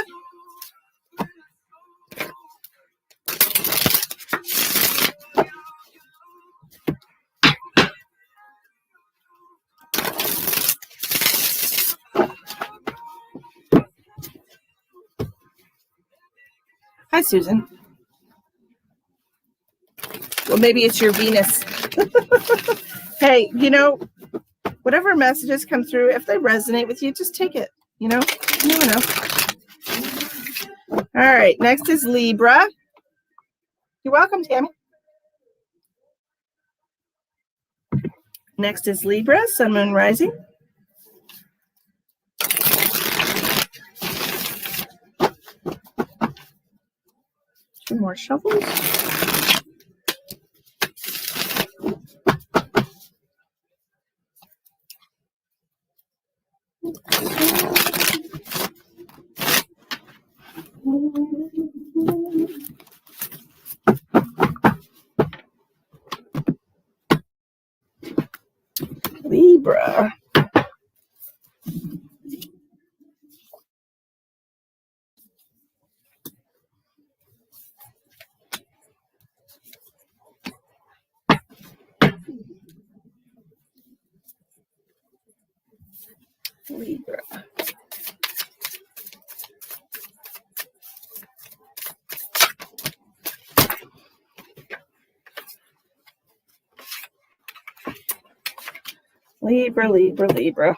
Hi, Susan. Well, maybe it's your Venus. Hey, whatever messages come through, if they resonate with you, just take it. You never know. All right, next is Libra. You're welcome, Tammy. Next is Libra, Sun, Moon, Rising. Two more shuffles. Libra. Libra. Libra, Libra, Libra.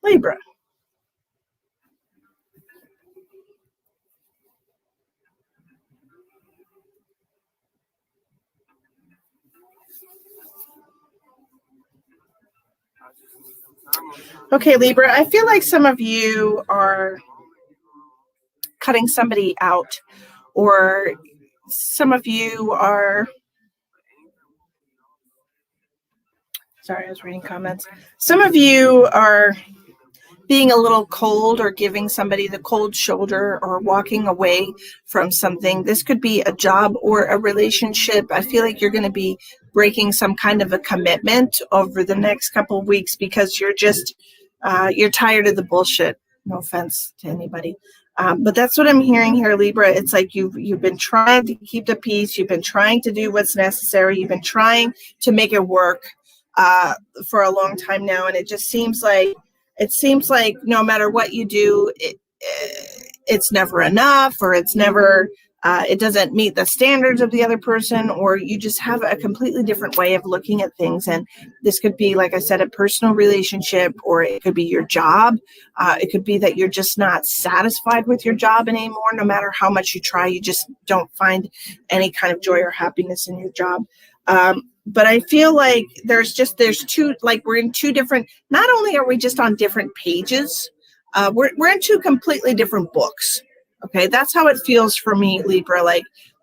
Libra. Okay, Libra, I feel like some of you are cutting somebody out, or some of you are, sorry, I was reading comments. Some of you are being a little cold or giving somebody the cold shoulder or walking away from something. This could be a job or a relationship. I feel like you're going to be breaking some kind of a commitment over the next couple of weeks because you're just, you're tired of the bullshit. No offense to anybody. But that's what I'm hearing here, Libra. It's like you've been trying to keep the peace. You've been trying to do what's necessary. You've been trying to make it work for a long time now. And it seems like no matter what you do, it's never enough, or it's never, it doesn't meet the standards of the other person, or you just have a completely different way of looking at things. And this could be, like I said, a personal relationship, or it could be your job. It could be that you're just not satisfied with your job anymore. No matter how much you try, you just don't find any kind of joy or happiness in your job. But I feel like there's two, like we're in two different, not only are we just on different pages, we're in two completely different books. Okay, that's how it feels for me, Libra. Like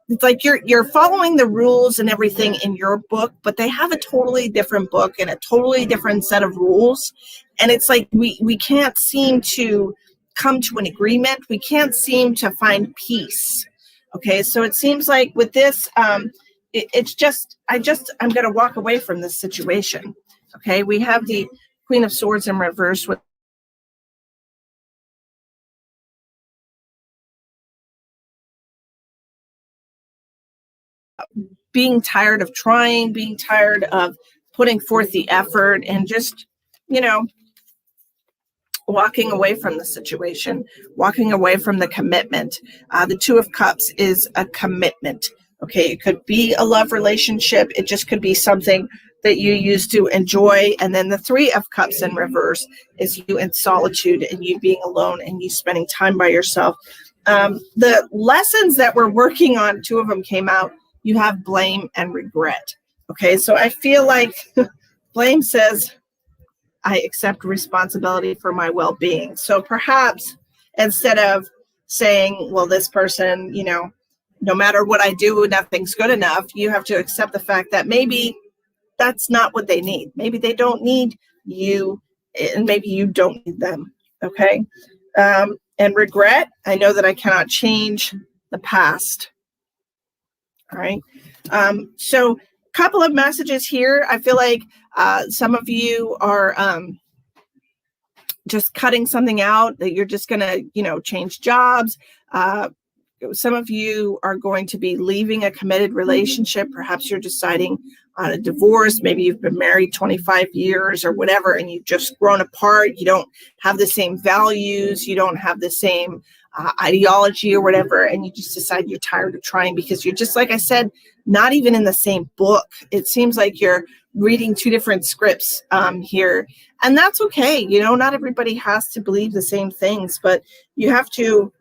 it's like you're following the rules and everything in your book, but they have a totally different book and a totally different set of rules. And it's like we can't seem to come to an agreement. We can't seem to find peace. Okay, so it seems like with this, I'm going to walk away from this situation. Okay, we have the Queen of Swords in reverse with being tired of trying, being tired of putting forth the effort, and just, you know, walking away from the situation, walking away from the commitment. The Two of Cups is a commitment. Okay, it could be a love relationship. It just could be something that you used to enjoy. And then the Three of Cups in reverse is you in solitude and you being alone and you spending time by yourself. The lessons that we're working on, two of them came out. You have blame and regret. Okay, so I feel like blame says, I accept responsibility for my well-being. So perhaps instead of saying, well, this person, you know, no matter what I do, nothing's good enough, you have to accept the fact that maybe that's not what they need. Maybe they don't need you, and maybe you don't need them. Okay. And regret, I know that I cannot change the past. All right. So a couple of messages here. I feel like some of you are just cutting something out, that you're just going to, you know, change jobs. Some of you are going to be leaving a committed relationship. Perhaps you're deciding on a divorce. Maybe you've been married 25 years or whatever, and you've just grown apart. You don't have the same values. You don't have the same ideology or whatever. And you just decide you're tired of trying because you're just, like I said, not even in the same book. It seems like you're reading two different scripts here. And that's okay. You know, not everybody has to believe the same things, but you have to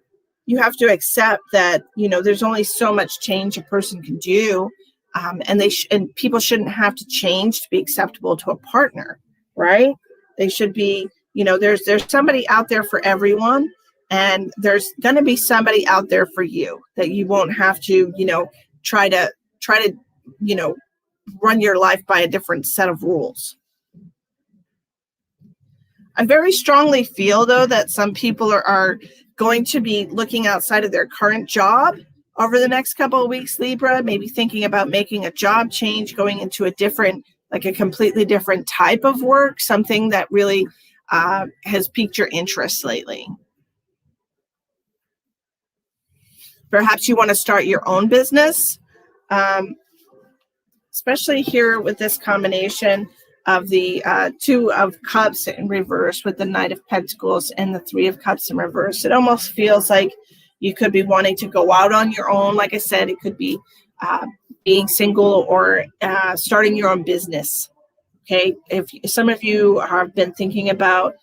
accept that, you know, there's only so much change a person can do. And people shouldn't have to change to be acceptable to a partner, right? They should be, you know, there's somebody out there for everyone, and there's going to be somebody out there for you that you won't have to, you know, try to, you know, run your life by a different set of rules. I very strongly feel, though, that some people are going to be looking outside of their current job over the next couple of weeks, Libra, maybe thinking about making a job change, going into a different, like a completely different type of work, something that really has piqued your interest lately. Perhaps you want to start your own business, especially here with this combination of the Two of Cups in reverse with the Knight of Pentacles and the Three of Cups in reverse. It almost feels like you could be wanting to go out on your own. Like I said, it could be being single or starting your own business. Okay, if some of you have been thinking about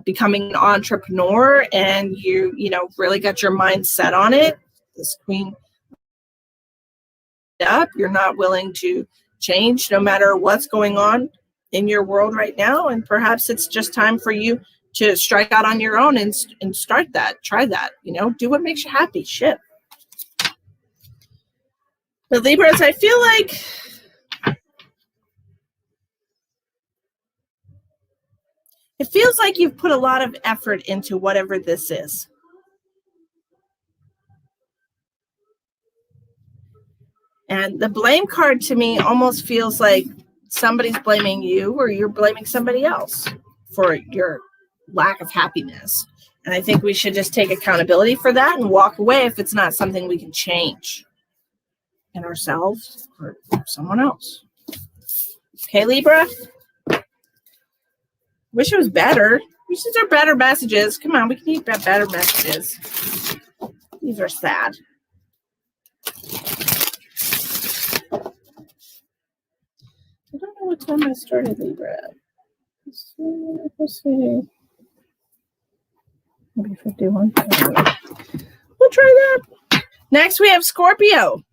becoming an entrepreneur and you know, really got your mind set on it, this Queen up, you're not willing to change no matter what's going on in your world right now, and perhaps it's just time for you to strike out on your own and start that, try that, you know, do what makes you happy. Shit. The Libras, I feel like it feels like you've put a lot of effort into whatever this is. And the blame card to me almost feels like somebody's blaming you or you're blaming somebody else for your lack of happiness. And I think we should just take accountability for that and walk away if it's not something we can change in ourselves or someone else. Okay, Libra? Wish it was better. These are better messages. Come on, we can need better messages. These are sad. I don't know what time I started Libra. Let's see. Maybe 51. We'll try that. Next, we have Scorpio.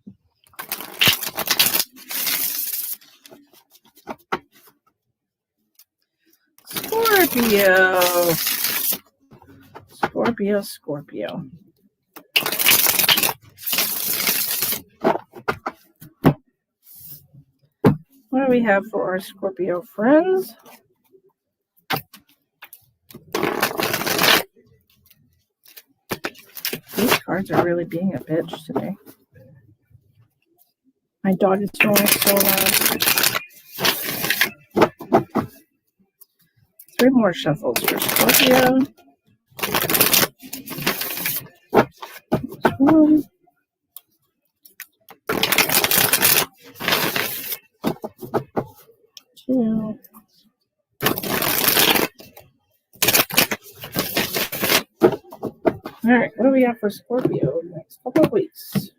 Scorpio. What do we have for our Scorpio friends? These cards are really being a bitch today. My dog is going so loud. 3 more shuffles for Scorpio. 1, 2. All right, what do we have for Scorpio in the next couple of weeks?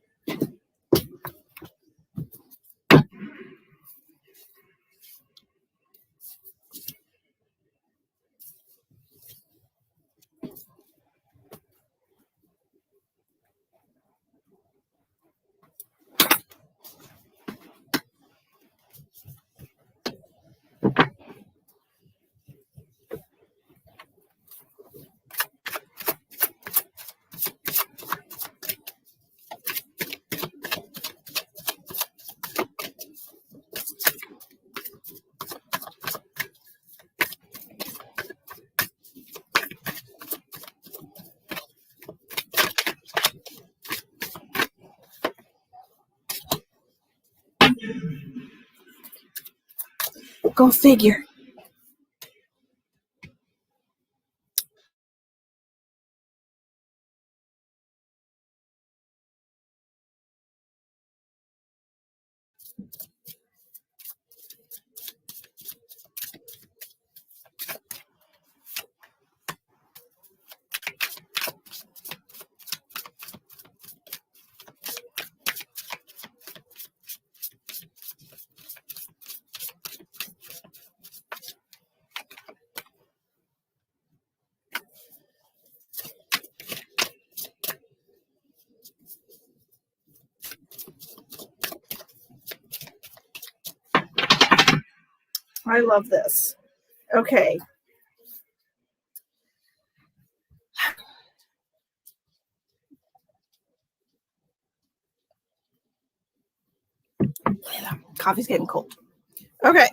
Go figure. I love this. Okay. Coffee's getting cold. Okay.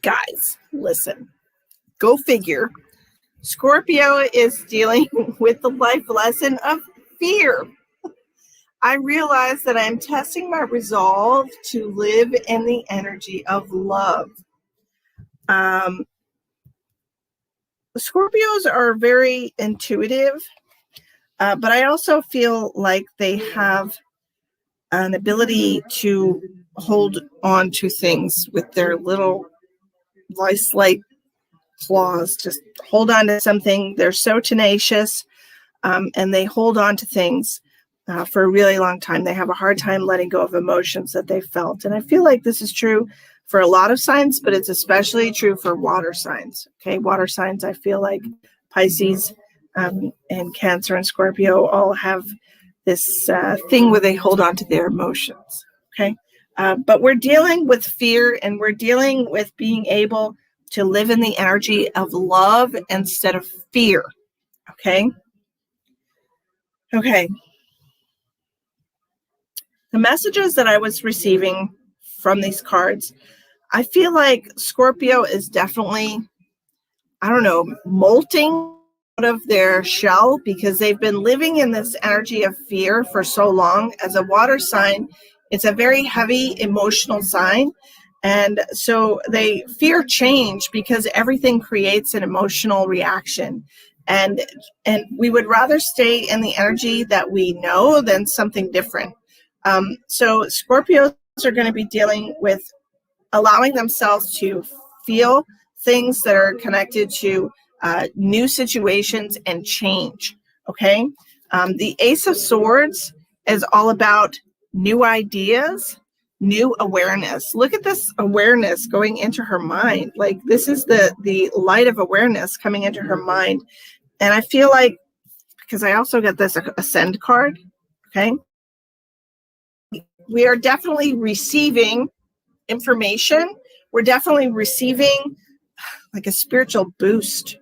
Guys, listen. Go figure. Scorpio is dealing with the life lesson of fear. I realize that I'm testing my resolve to live in the energy of love. Scorpios are very intuitive, but I also feel like they have an ability to hold on to things with their little vice-like claws. Just hold on to something. They're so tenacious, and they hold on to things for a really long time. They have a hard time letting go of emotions that they felt. And I feel like this is true for a lot of signs, but it's especially true for water signs. Okay, water signs, I feel like Pisces and Cancer and Scorpio all have this thing where they hold on to their emotions. Okay, but we're dealing with fear, and we're dealing with being able to live in the energy of love instead of fear. Okay. Okay. The messages that I was receiving from these cards, I feel like Scorpio is definitely, I don't know, molting out of their shell because they've been living in this energy of fear for so long. As a water sign, it's a very heavy emotional sign. And so they fear change because everything creates an emotional reaction. And we would rather stay in the energy that we know than something different. So Scorpios are going to be dealing with allowing themselves to feel things that are connected to new situations and change. Okay. The Ace of Swords is all about new ideas, new awareness. Look at this awareness going into her mind. Like this is the light of awareness coming into her mind. And I feel like, because I also get this Ascend card. Okay. We are definitely receiving information. We're definitely receiving like a spiritual boost.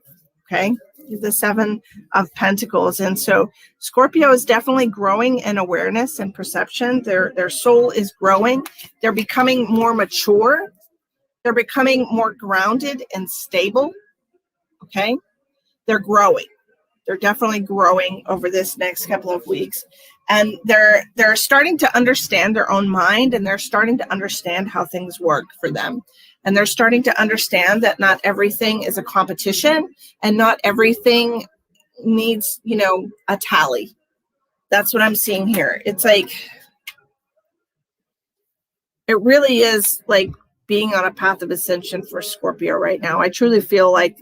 Okay. The 7 of Pentacles. And so Scorpio is definitely growing in awareness and perception. Their soul is growing. They're becoming more mature. They're becoming more grounded and stable. Okay. They're growing. They're definitely growing over this next couple of weeks. And they're starting to understand their own mind, and they're starting to understand how things work for them. and they're starting to understand that not everything is a competition and not everything needs, a tally. That's what I'm seeing here. It's like, it really is like being on a path of ascension for Scorpio right now. I truly feel like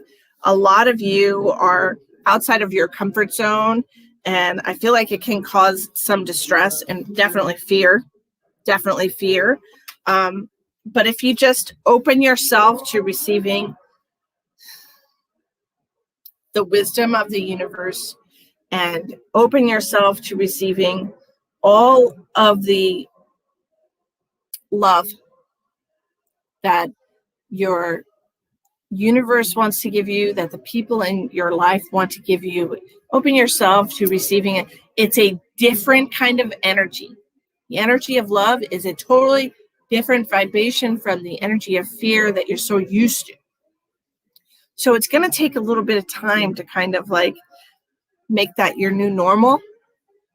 a lot of you are outside of your comfort zone, and I feel like it can cause some distress and definitely fear. But if you just open yourself to receiving the wisdom of the universe and open yourself to receiving all of the love that your universe wants to give you, that the people in your life want to give you, open yourself to receiving it. It's a different kind of energy. The energy of love is a totally different vibration from the energy of fear that you're so used to. So it's going to take a little bit of time to kind of like make that your new normal.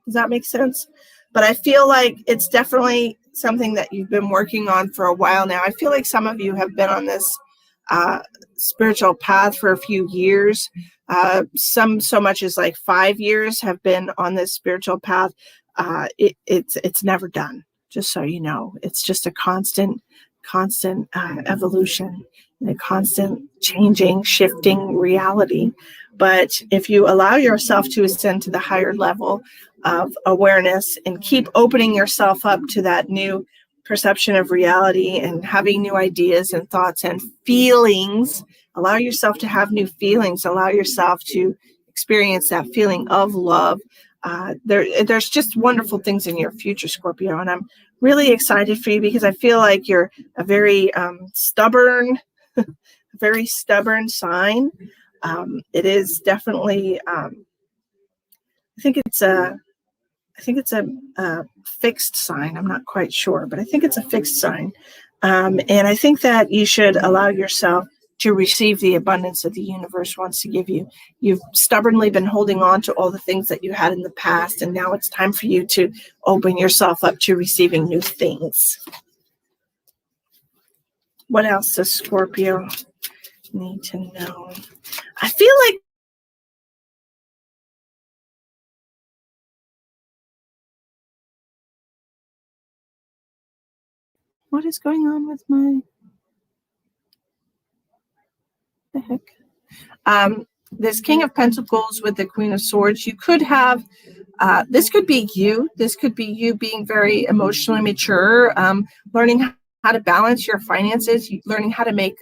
Does that make sense? But I feel like it's definitely something that you've been working on for a while now. I feel like some of you have been on this spiritual path for a few years. Some so much as like 5 years have been on this spiritual path. It's never done, just so you know. It's just a constant evolution, and a constant changing, shifting reality. But if you allow yourself to ascend to the higher level of awareness and keep opening yourself up to that new perception of reality and having new ideas and thoughts and feelings, allow yourself to have new feelings, allow yourself to experience that feeling of love. There's just wonderful things in your future, Scorpio, and I'm really excited for you because I feel like you're a very stubborn sign. It is definitely, I think it's a fixed sign. I'm not quite sure, but I think it's a fixed sign. And I think that you should allow yourself to receive the abundance that the universe wants to give you. You've stubbornly been holding on to all the things that you had in the past, and now it's time for you to open yourself up to receiving new things. What else does Scorpio need to know? I feel like what is going on with the heck? This King of Pentacles with the Queen of Swords, you could have, this could be you. This could be you being very emotionally mature, learning how to balance your finances, learning how to make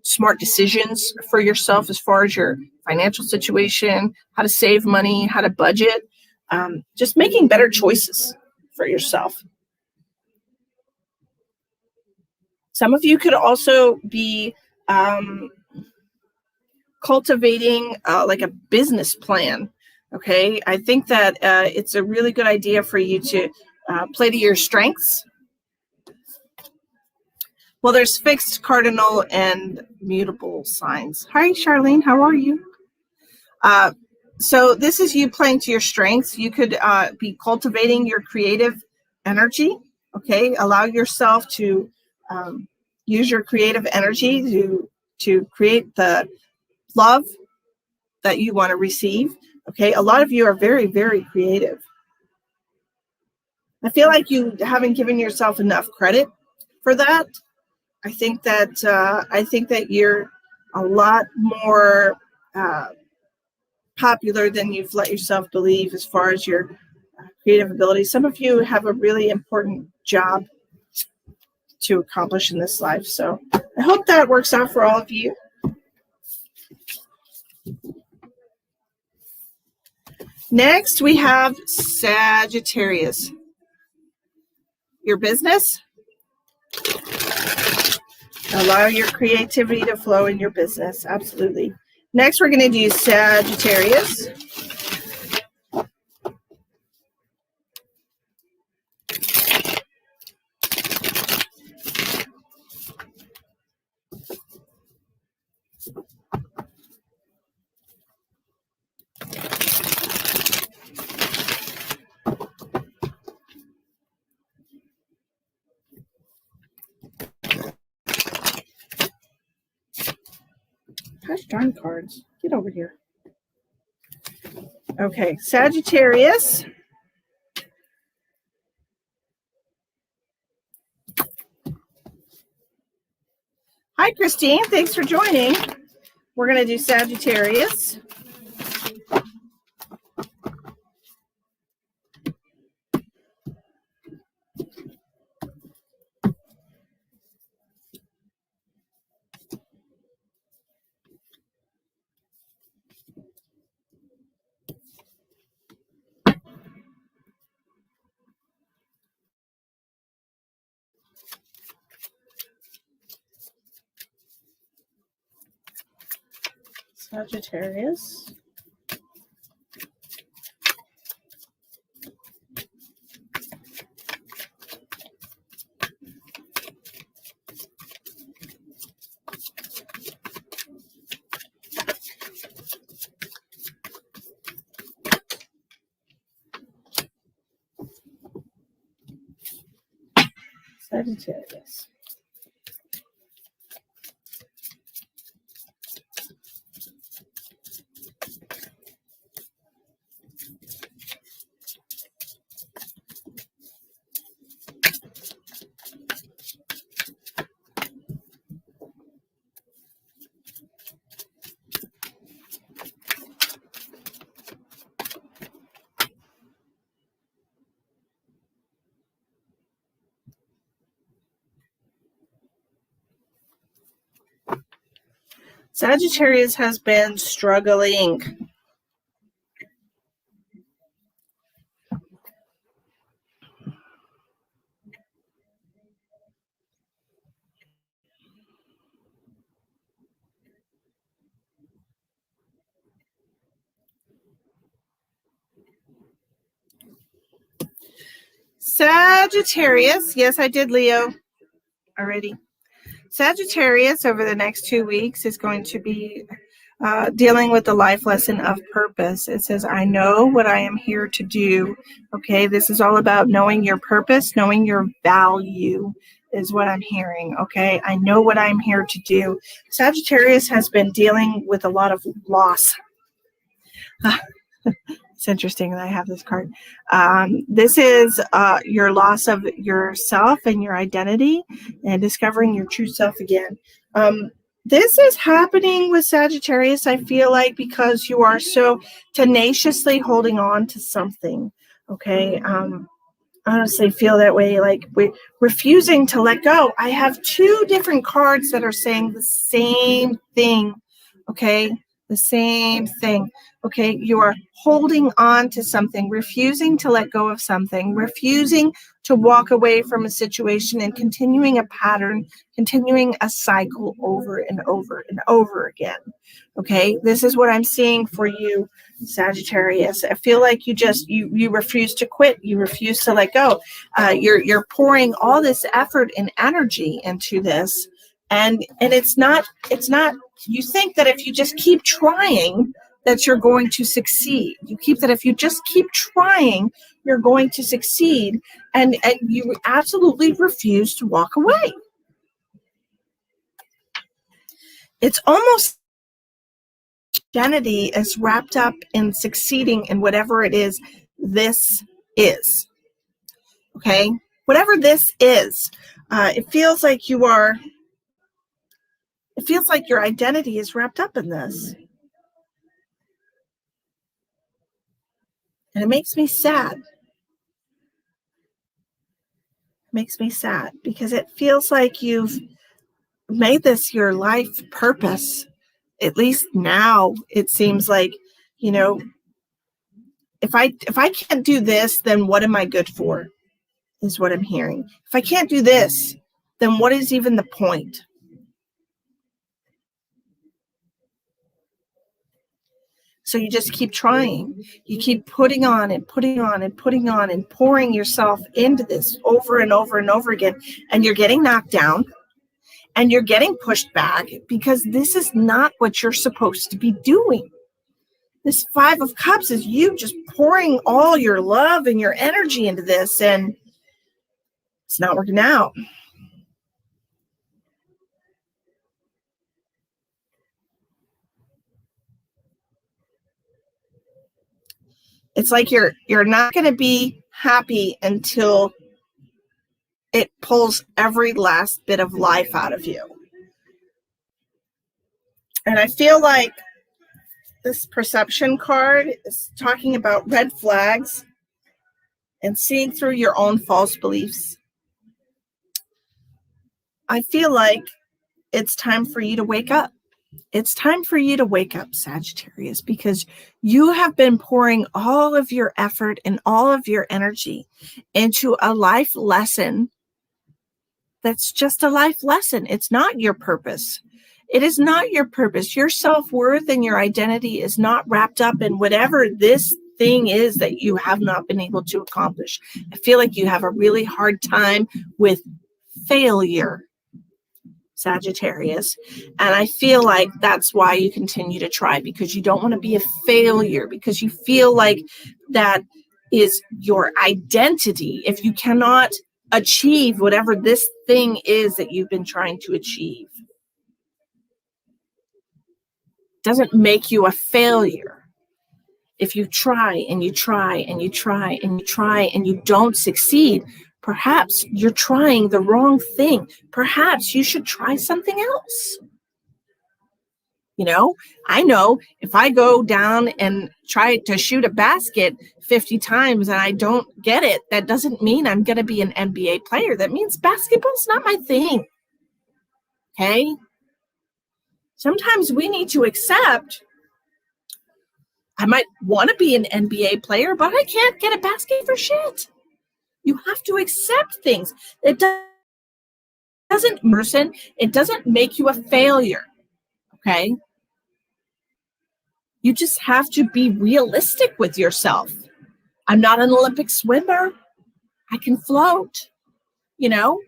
smart decisions for yourself as far as your financial situation, how to save money, how to budget, just making better choices for yourself. Some of you could also be cultivating like a business plan. Okay, I think that it's a really good idea for you to play to your strengths. Well, there's fixed, cardinal, and mutable signs. Hi, Charlene. How are you? So this is you playing to your strengths. You could be cultivating your creative energy. Okay, allow yourself to use your creative energy to create the love that you want to receive. Okay, a lot of you are very, very creative. I feel like you haven't given yourself enough credit for that. I think that you're a lot more popular than you've let yourself believe as far as your creative ability. Some of you have a really important job to accomplish in this life. So I hope that works out for all of you. Next, we have Sagittarius. Your business. Allow your creativity to flow in your business. Absolutely. Next, we're going to do Sagittarius. darn cards. Get over here. Okay, Sagittarius. Hi, Christine. Thanks for joining. We're going to do Sagittarius. Sagittarius. Sagittarius. Sagittarius has been struggling. Sagittarius. Yes, I did, Leo, already. Sagittarius over the next 2 weeks is going to be dealing with the life lesson of purpose. It says, I know what I am here to do. Okay, this is all about knowing your purpose, knowing your value is what I'm hearing. Okay, I know what I'm here to do. Sagittarius has been dealing with a lot of loss. It's interesting that I have this card. This is your loss of yourself and your identity and discovering your true self again. This is happening with Sagittarius, I feel like, because you are so tenaciously holding on to something. Okay. I honestly feel that way, like we're refusing to let go. I have 2 different cards that are saying the same thing. Okay. The same thing. Okay, you are holding on to something, refusing to let go of something, refusing to walk away from a situation and continuing a pattern, continuing a cycle over and over and over again. Okay, this is what I'm seeing for you, Sagittarius. I feel like you refuse to quit, you refuse to let go. You're pouring all this effort and energy into this, and it's not. You think that if you just keep trying, that you're going to succeed. If you just keep trying, you're going to succeed, and you absolutely refuse to walk away. It's almost identity is wrapped up in succeeding in whatever it is this is. Okay? Whatever this is, it feels like your identity is wrapped up in this. And it makes me sad. Makes me sad because it feels like you've made this your life purpose. At least now it seems like, if I can't do this, then what am I good for? Is what I'm hearing. If I can't do this, then what is even the point? So you just keep trying. You keep putting on and putting on and putting on and pouring yourself into this over and over and over again. And you're getting knocked down and you're getting pushed back because this is not what you're supposed to be doing. This 5 of Cups is you just pouring all your love and your energy into this, and it's not working out. It's like you're not going to be happy until it pulls every last bit of life out of you. And I feel like this perception card is talking about red flags and seeing through your own false beliefs. I feel like it's time for you to wake up. It's time for you to wake up, Sagittarius, because you have been pouring all of your effort and all of your energy into a life lesson that's just a life lesson. It's not your purpose. It is not your purpose. Your self-worth and your identity is not wrapped up in whatever this thing is that you have not been able to accomplish. I feel like you have a really hard time with failure, Sagittarius. And I feel like that's why you continue to try, because you don't want to be a failure, because you feel like that is your identity. If you cannot achieve whatever this thing is that you've been trying to achieve, it doesn't make you a failure. If you try and you try and you try and you try and you don't succeed, perhaps you're trying the wrong thing. Perhaps you should try something else. You know, I know if I go down and try to shoot a basket 50 times and I don't get it, that doesn't mean I'm going to be an NBA player. That means basketball's not my thing. Okay? Sometimes we need to accept, I might want to be an NBA player, but I can't get a basket for shit. You have to accept things. It doesn't person. It doesn't make you a failure. Okay? You just have to be realistic with yourself. I'm not an Olympic swimmer. I can float. You know,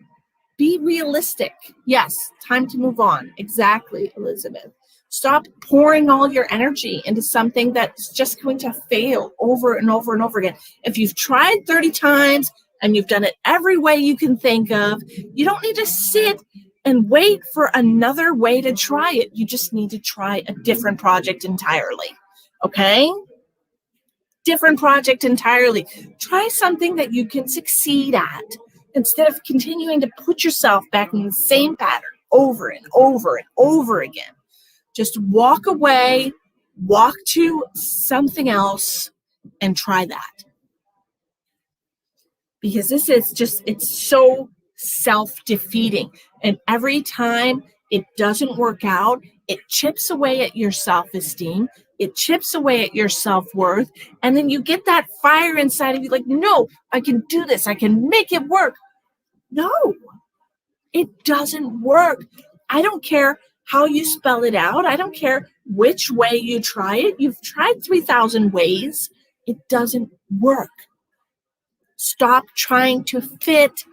be realistic. Yes, time to move on. Exactly, Elizabeth. Stop pouring all your energy into something that's just going to fail over and over and over again. If you've tried 30 times and you've done it every way you can think of, you don't need to sit and wait for another way to try it. You just need to try a different project entirely. Okay? Different project entirely. Try something that you can succeed at instead of continuing to put yourself back in the same pattern over and over and over again. Just walk away, walk to something else, and try that. Because this is just, it's so self-defeating. And every time it doesn't work out, it chips away at your self-esteem. It chips away at your self-worth. And then you get that fire inside of you like, no, I can do this. I can make it work. No, it doesn't work. I don't care how you spell it out. I don't care which way you try it. You've tried 3,000 ways. It doesn't work. Stop trying to fit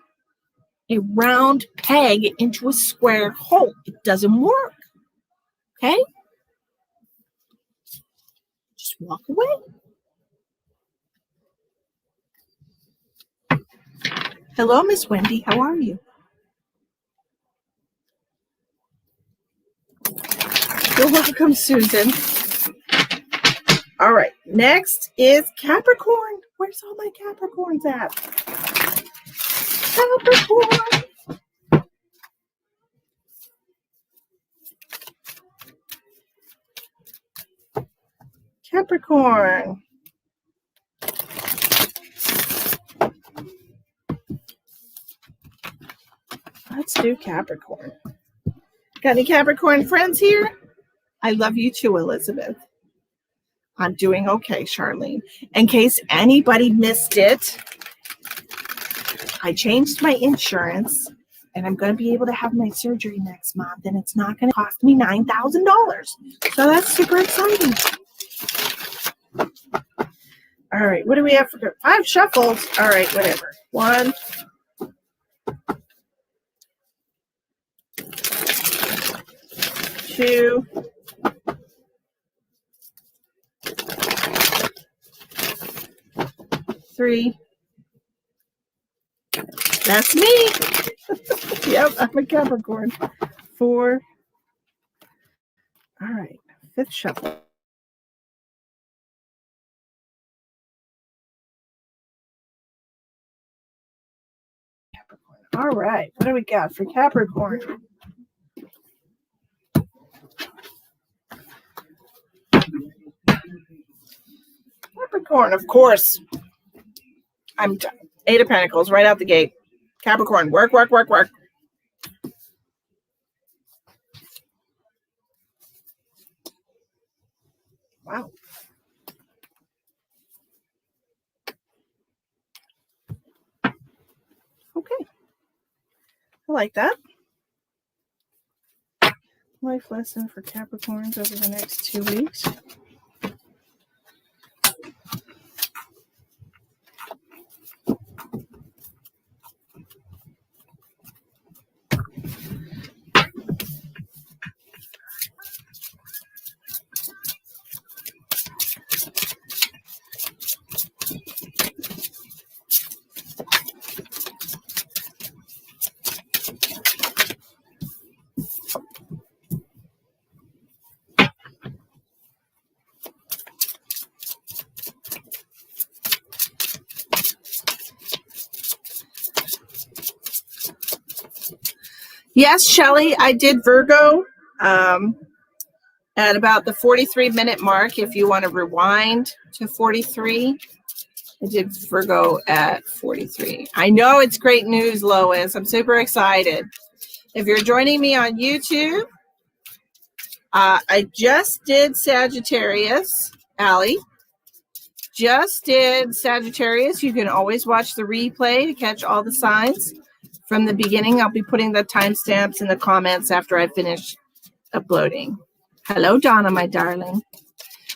a round peg into a square hole. It doesn't work. Okay? Just walk away. Hello, Miss Wendy. How are you? You're welcome, Susan. All right. Next is Capricorn. Where's all my Capricorns at? Capricorn. Capricorn. Let's do Capricorn. Got any Capricorn friends here? I love you too, Elizabeth. I'm doing okay, Charlene. In case anybody missed it, I changed my insurance and I'm going to be able to have my surgery next month and it's not going to cost me $9,000. So that's super exciting. All right, what do we have for 5 shuffles? All right, whatever. 1, 2, 3. That's me. Yep, I'm a Capricorn. 4. All right, 5th shuffle. All right. What do we got for Capricorn? Capricorn, of course. I'm Eight of Pentacles right out the gate. Capricorn, work, work, work, work. Wow. Okay. I like that. Life lesson for Capricorns over the next 2 weeks. Yes, Shelly, I did Virgo at about the 43-minute mark. If you want to rewind to 43, I did Virgo at 43. I know it's great news, Lois. I'm super excited. If you're joining me on YouTube, I just did Sagittarius, Allie. Just did Sagittarius. You can always watch the replay to catch all the signs from the beginning. I'll be putting the timestamps in the comments after I finish uploading. Hello, Donna, my darling.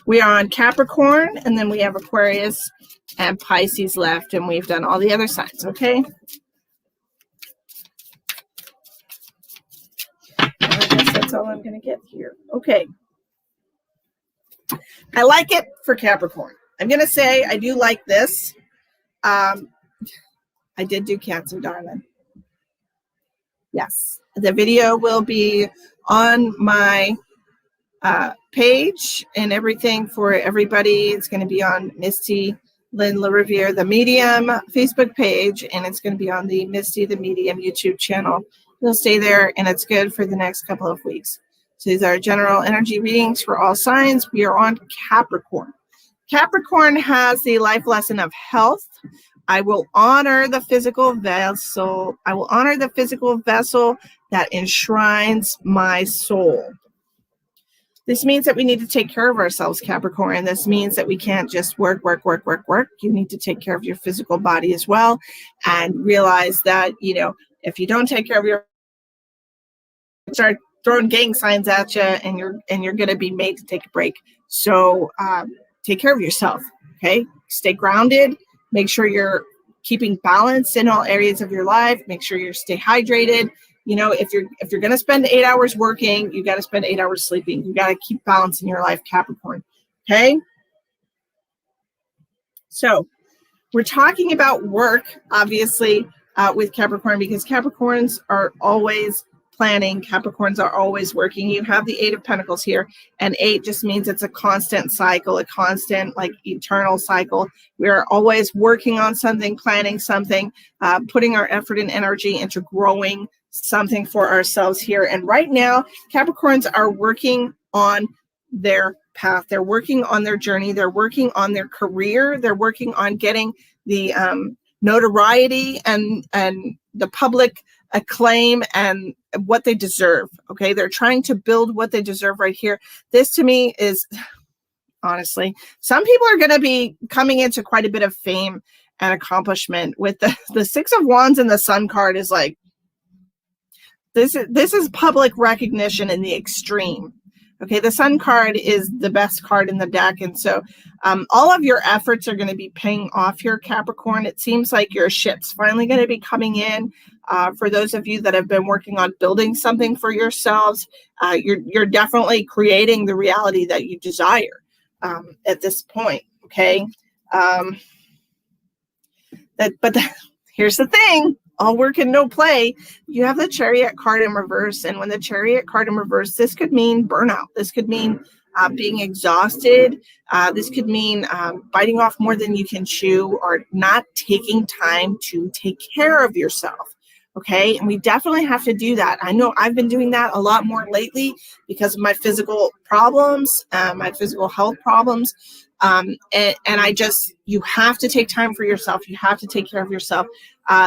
We are on Capricorn, and then we have Aquarius and Pisces left, and we've done all the other signs, okay? I guess that's all I'm going to get here. Okay. I like it for Capricorn. I'm going to say I do like this. I did do Cancer, darling. Yes. The video will be on my page and everything for everybody. It's going to be on Misty Lynn LaRiviere, the Medium Facebook page, and it's going to be on the Misty the Medium YouTube channel. It'll stay there, and it's good for the next couple of weeks. So these are general energy readings for all signs. We are on Capricorn. Capricorn has the life lesson of health. I will honor the physical vessel. I will honor the physical vessel that enshrines my soul. This means that we need to take care of ourselves, Capricorn. This means that we can't just work, work, work, work, work. You need to take care of your physical body as well, and realize that, you know, if you don't take care of your, start throwing gang signs at you, and you're going to be made to take a break. So take care of yourself. Okay, stay grounded. Make sure you're keeping balance in all areas of your life. Make sure you stay hydrated. You know, if you're going to spend 8 hours working, you got to spend 8 hours sleeping. You got to keep balance in your life, Capricorn. Okay. So we're talking about work, obviously, with Capricorn, because Capricorns are always planning. Capricorns are always working. You have the Eight of Pentacles here, and 8 just means it's a constant cycle, a constant, like, eternal cycle. We are always working on something, planning something, putting our effort and energy into growing something for ourselves here. And right now, Capricorns are working on their path. They're working on their journey. They're working on their career. They're working on getting the notoriety and the public acclaim and what they deserve. Okay, they're trying to build what they deserve right here. This to me is, honestly, some people are going to be coming into quite a bit of fame and accomplishment with the Six of Wands, and the Sun card is like, this is public recognition in the extreme. Okay, the Sun card is the best card in the deck, and so all of your efforts are going to be paying off here, Capricorn. It seems like your ship's finally going to be coming in. For those of you that have been working on building something for yourselves, you're definitely creating the reality that you desire at this point. Okay, here's the thing. All work and no play. You have the Chariot card in reverse. And when the Chariot card in reverse, this could mean burnout. This could mean being exhausted. This could mean biting off more than you can chew, or not taking time to take care of yourself. Okay, and we definitely have to do that. I know I've been doing that a lot more lately because of my physical problems, my physical health problems. And I just, you have to take time for yourself. You have to take care of yourself.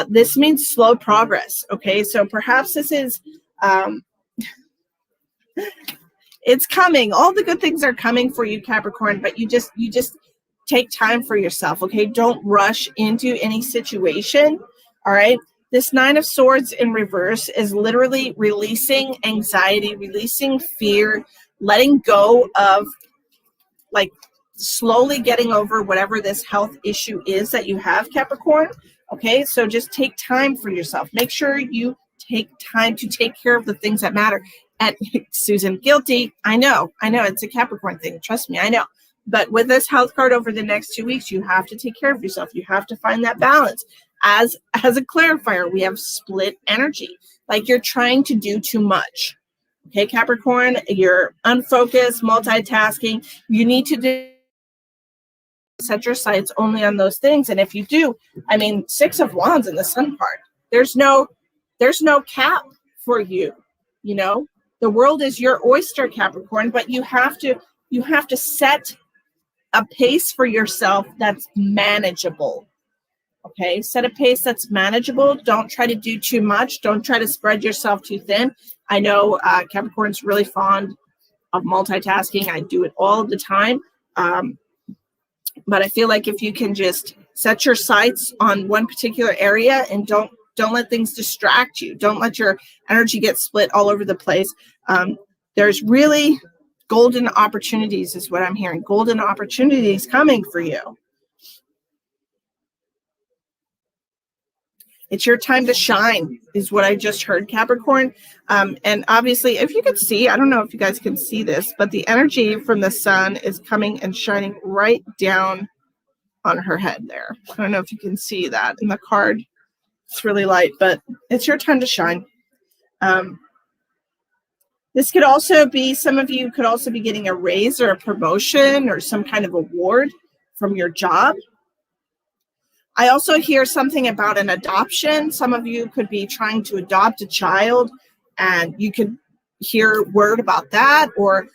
This means slow progress. Okay, so perhaps this is, it's coming. All the good things are coming for you, Capricorn, but you just take time for yourself. Okay, don't rush into any situation. All right. This Nine of Swords in reverse is literally releasing anxiety, releasing fear, letting go of, like, slowly getting over whatever this health issue is that you have, Capricorn. Okay, so just take time for yourself. Make sure you take time to take care of the things that matter. And Susan, guilty. I know, it's a Capricorn thing. Trust me, I know. But with this health card over the next 2 weeks, you have to take care of yourself. You have to find that balance. As a clarifier, we have split energy. Like you're trying to do too much. Okay, Capricorn, you're unfocused, multitasking. You need to set your sights only on those things. And if you do, I mean, Six of Wands in the Sun card, there's no cap for you. You know, the world is your oyster, Capricorn, but you have to set a pace for yourself that's manageable. Okay, set a pace that's manageable. Don't try to do too much. Don't try to spread yourself too thin. I know Capricorn's really fond of multitasking. I do it all the time. But I feel like if you can just set your sights on one particular area and don't let things distract you. Don't let your energy get split all over the place. There's really golden opportunities is what I'm hearing. Golden opportunities coming for you. It's your time to shine is what I just heard, Capricorn. And obviously, if you could see, I don't know if you guys can see this, but the energy from the sun is coming and shining right down on her head there. I don't know if you can see that in the card. It's really light, but it's your time to shine. This could also be, some of you could also be getting a raise or a promotion or some kind of award from your job. I also hear something about an adoption. Some of you could be trying to adopt a child, and you could hear word about that, or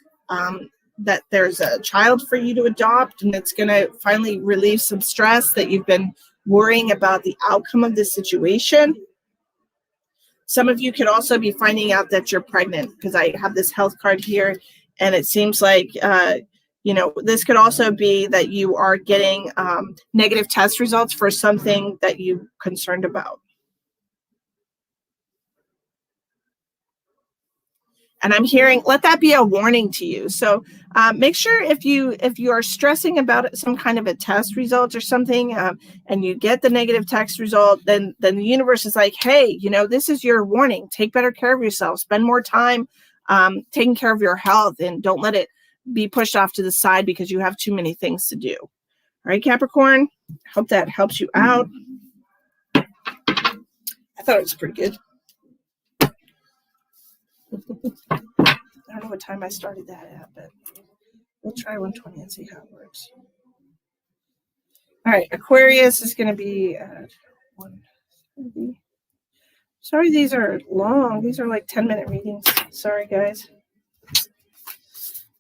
that there's a child for you to adopt, and it's going to finally relieve some stress that you've been worrying about the outcome of this situation. Some of you could also be finding out that you're pregnant, because I have this health card here, and it seems like this could also be that you are getting negative test results for something that you're concerned about. And I'm hearing, let that be a warning to you. So make sure if you are stressing about some kind of a test result or something, and you get the negative test result, then the universe is like, hey, this is your warning. Take better care of yourself. Spend more time taking care of your health, and don't let it be pushed off to the side because you have too many things to do. All right, Capricorn, hope that helps you out. I thought it was pretty good. I don't know what time I started that at, but we'll try 1:20 and see how it works. All right, Aquarius is going to be at 1:30. Sorry, these are long. These are like 10-minute readings. Sorry, guys.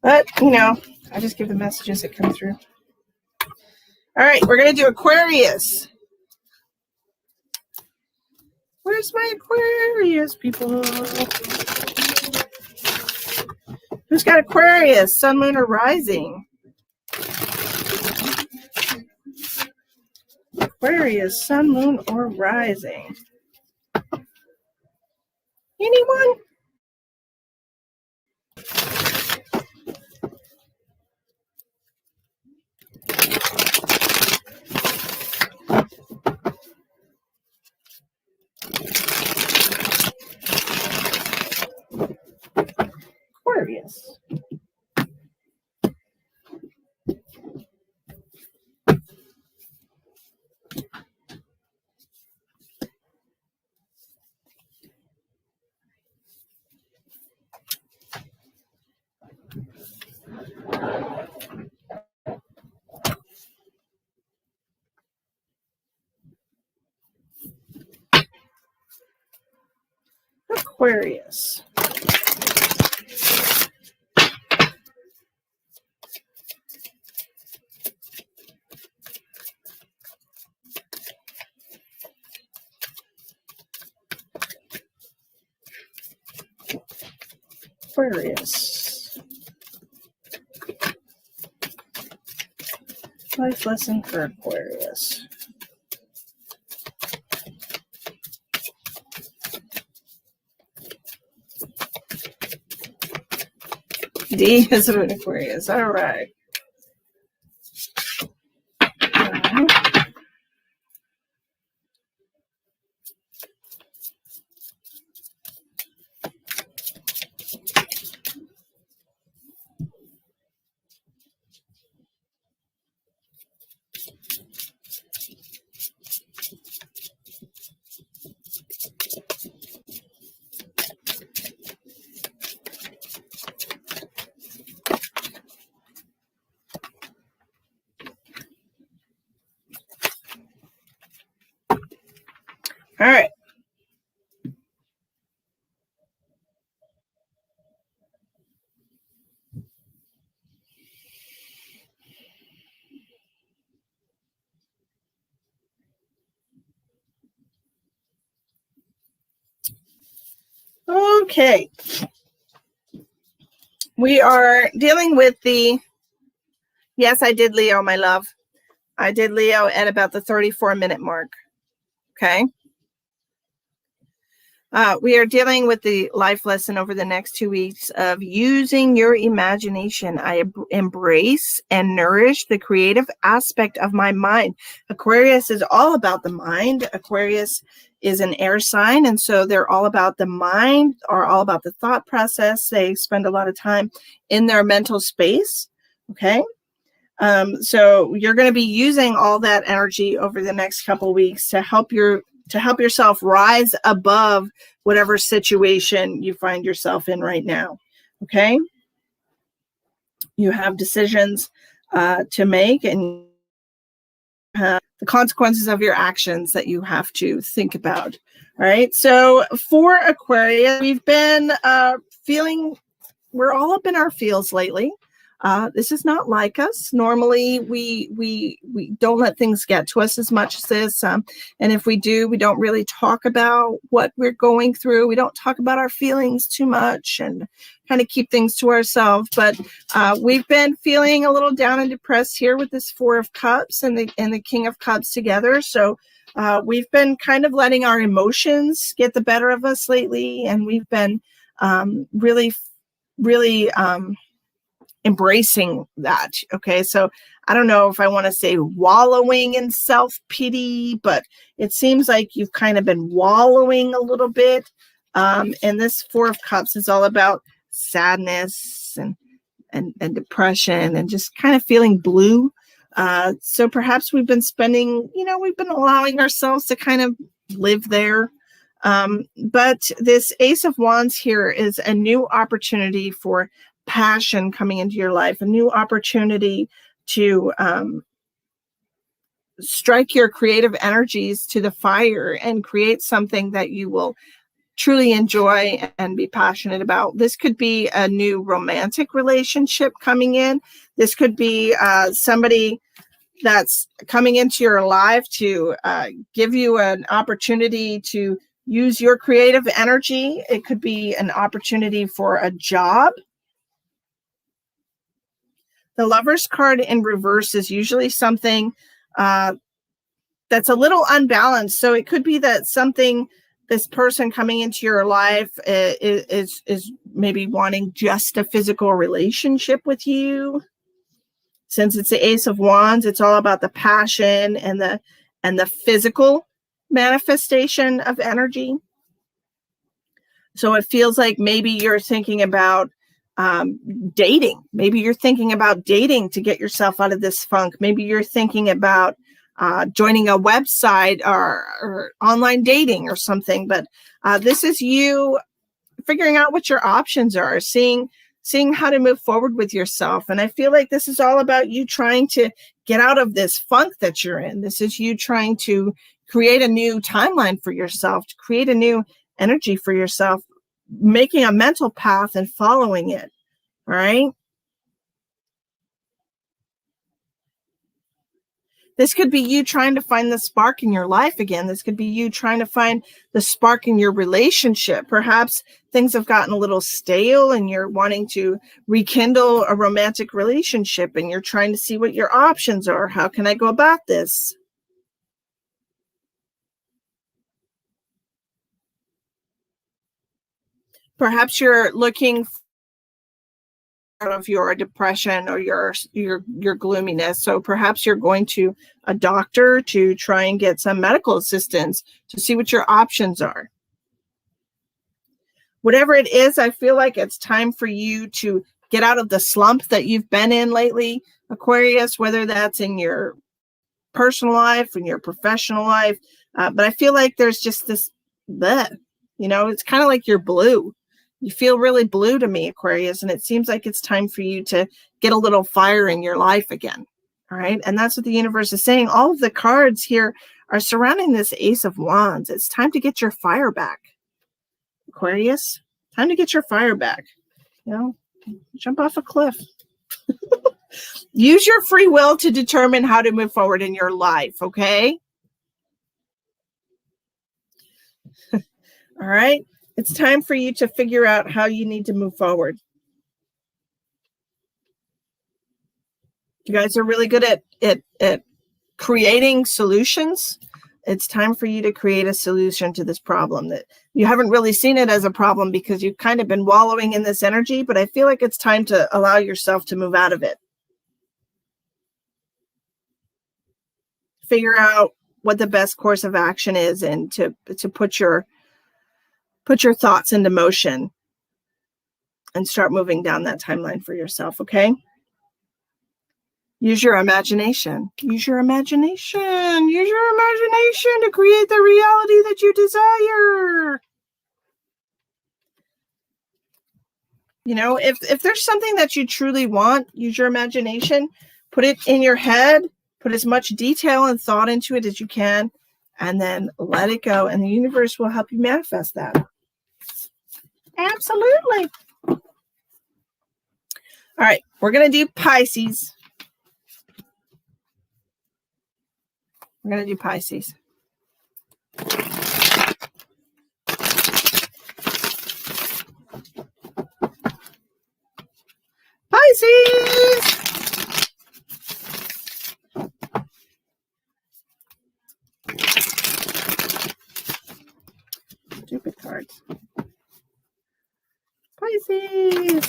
But, I just give the messages that come through. All right, we're going to do Aquarius. Where's my Aquarius, people? Who's got Aquarius, sun, moon, or rising? Aquarius, sun, moon, or rising? Anyone? Aquarius. Aquarius. Aquarius. Life lesson for Aquarius. D is an Aquarius. All right. All right. Okay. We are dealing with the, yes, I did Leo, my love. I did Leo at about the 34-minute mark. Okay. We are dealing with the life lesson over the next 2 weeks of using your imagination. I embrace and nourish the creative aspect of my mind. Aquarius is all about the mind. Aquarius is an air sign, and so they're all about the mind, or all about the thought process. They spend a lot of time in their mental space. Okay. So you're going to be using all that energy over the next couple weeks to help yourself rise above whatever situation you find yourself in right now. Okay. You have decisions to make, and the consequences of your actions that you have to think about. All right. So for Aquarius, we've been we're all up in our feels lately. This is not like us. Normally, we don't let things get to us as much as this. And if we do, we don't really talk about what we're going through. We don't talk about our feelings too much and kind of keep things to ourselves. But we've been feeling a little down and depressed here with this Four of Cups and the King of Cups together. So we've been kind of letting our emotions get the better of us lately. And we've been really embracing that. Okay. So I don't know if I want to say wallowing in self-pity, but it seems like you've kind of been wallowing a little bit. And this Four of Cups is all about sadness and depression and just kind of feeling blue. So perhaps we've been we've been allowing ourselves to kind of live there. But this Ace of Wands here is a new opportunity for passion coming into your life, a new opportunity to strike your creative energies to the fire and create something that you will truly enjoy and be passionate about. This could be a new romantic relationship coming in. This could be somebody that's coming into your life to give you an opportunity to use your creative energy. It could be an opportunity for a job. The Lover's card in reverse is usually something that's a little unbalanced. So it could be that this person coming into your life is maybe wanting just a physical relationship with you. Since it's the Ace of Wands, it's all about the passion and the physical manifestation of energy. So it feels like maybe you're thinking about dating. Maybe you're thinking about dating to get yourself out of this funk. Maybe you're thinking about joining a website or online dating or something. But this is you figuring out what your options are, seeing how to move forward with yourself. And I feel like this is all about you trying to get out of this funk that you're in. This is you trying to create a new timeline for yourself, to create a new energy for yourself. making a mental path and following it. All right. This could be you trying to find the spark in your life again. This could be you trying to find the spark in your relationship. Perhaps things have gotten a little stale and you're wanting to rekindle a romantic relationship and you're trying to see what your options are. How can I go about this? Perhaps you're looking out of your depression or your gloominess. So perhaps you're going to a doctor to try and get some medical assistance to see what your options are. Whatever it is, I feel like it's time for you to get out of the slump that you've been in lately, Aquarius, whether that's in your personal life, in your professional life. But I feel like there's just this, it's kind of like you're blue. You feel really blue to me, Aquarius, and it seems like it's time for you to get a little fire in your life again. All right. And that's what the universe is saying. All of the cards here are surrounding this Ace of Wands. It's time to get your fire back, Aquarius. Time to get your fire back. Jump off a cliff. Use your free will to determine how to move forward in your life. Okay. All right. It's time for you to figure out how you need to move forward. You guys are really good at creating solutions. It's time for you to create a solution to this problem that you haven't really seen it as a problem because you've kind of been wallowing in this energy, but I feel like it's time to allow yourself to move out of it. Figure out what the best course of action is and to put your thoughts into motion and start moving down that timeline for yourself, okay? Use your imagination. Use your imagination. Use your imagination to create the reality that you desire. If there's something that you truly want, use your imagination. Put it in your head. Put as much detail and thought into it as you can, and then let it go. And the universe will help you manifest that. Absolutely. All right, we're going to do Pisces. We're going to do Pisces. Pisces! Stupid cards. Pisces!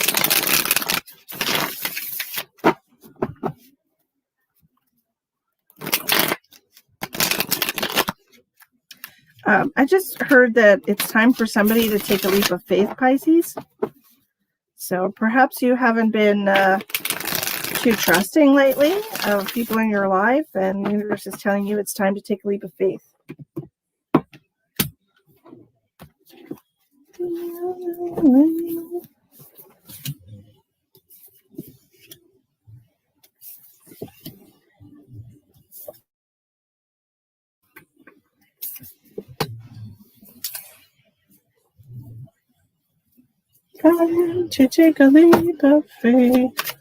I just heard that it's time for somebody to take a leap of faith, Pisces. So perhaps you haven't been too trusting lately of people in your life, and the universe is telling you it's time to take a leap of faith. Time to take a leap of faith.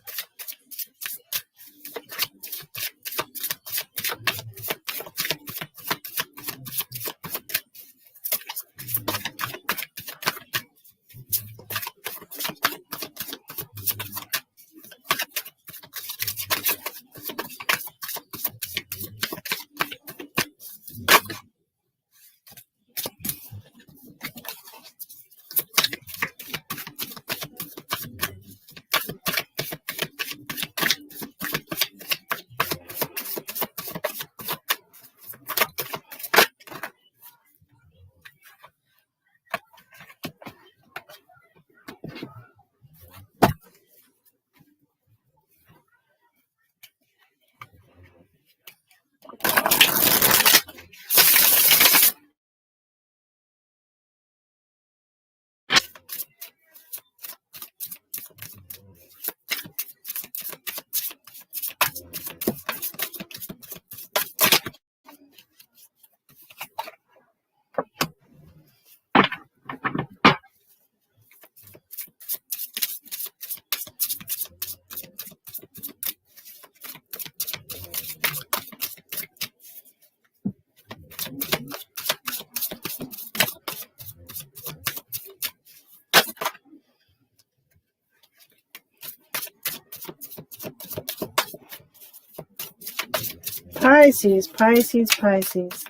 Pisces, Pisces, Pisces.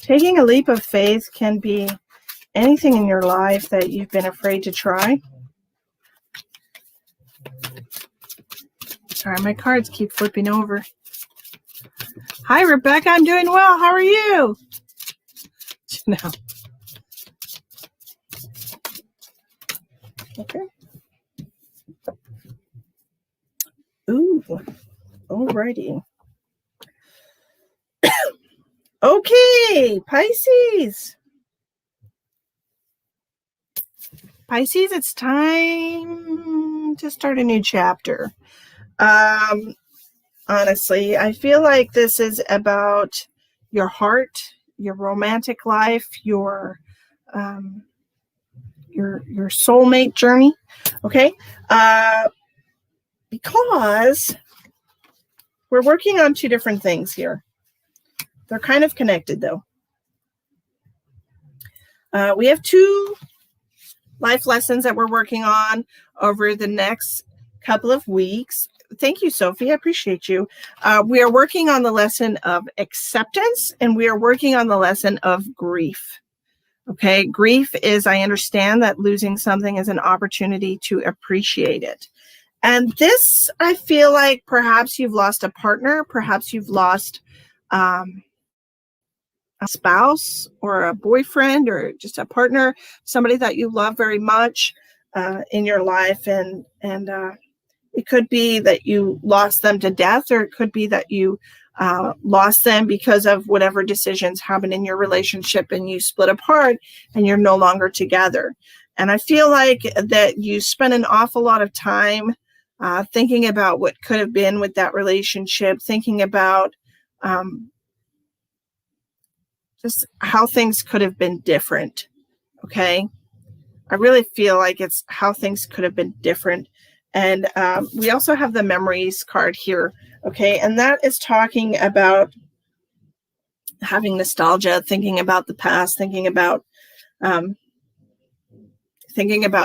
Taking a leap of faith can be anything in your life that you've been afraid to try. Sorry, my cards keep flipping over. Hi, Rebecca. I'm doing well. How are you? No. Okay. Ooh. Alrighty. Okay, Pisces. Pisces, it's time to start a new chapter. Honestly, I feel like this is about your heart, your romantic life, your soulmate journey. Okay, because we're working on two different things here. They're kind of connected, though. We have two life lessons that we're working on over the next couple of weeks. Thank you, Sophie. I appreciate you. We are working on the lesson of acceptance, and we are working on the lesson of grief. Okay, grief is, I understand that losing something is an opportunity to appreciate it. And this, I feel like perhaps you've lost a partner, perhaps you've lost a spouse or a boyfriend or just a partner, somebody that you love very much in your life. And it could be that you lost them to death, or it could be that you lost them because of whatever decisions happened in your relationship and you split apart and you're no longer together. And I feel like that you spent an awful lot of time thinking about what could have been with that relationship, thinking about just how things could have been different. Okay. I really feel like it's how things could have been different. And we also have the memories card here. Okay. And that is talking about having nostalgia, thinking about the past, thinking about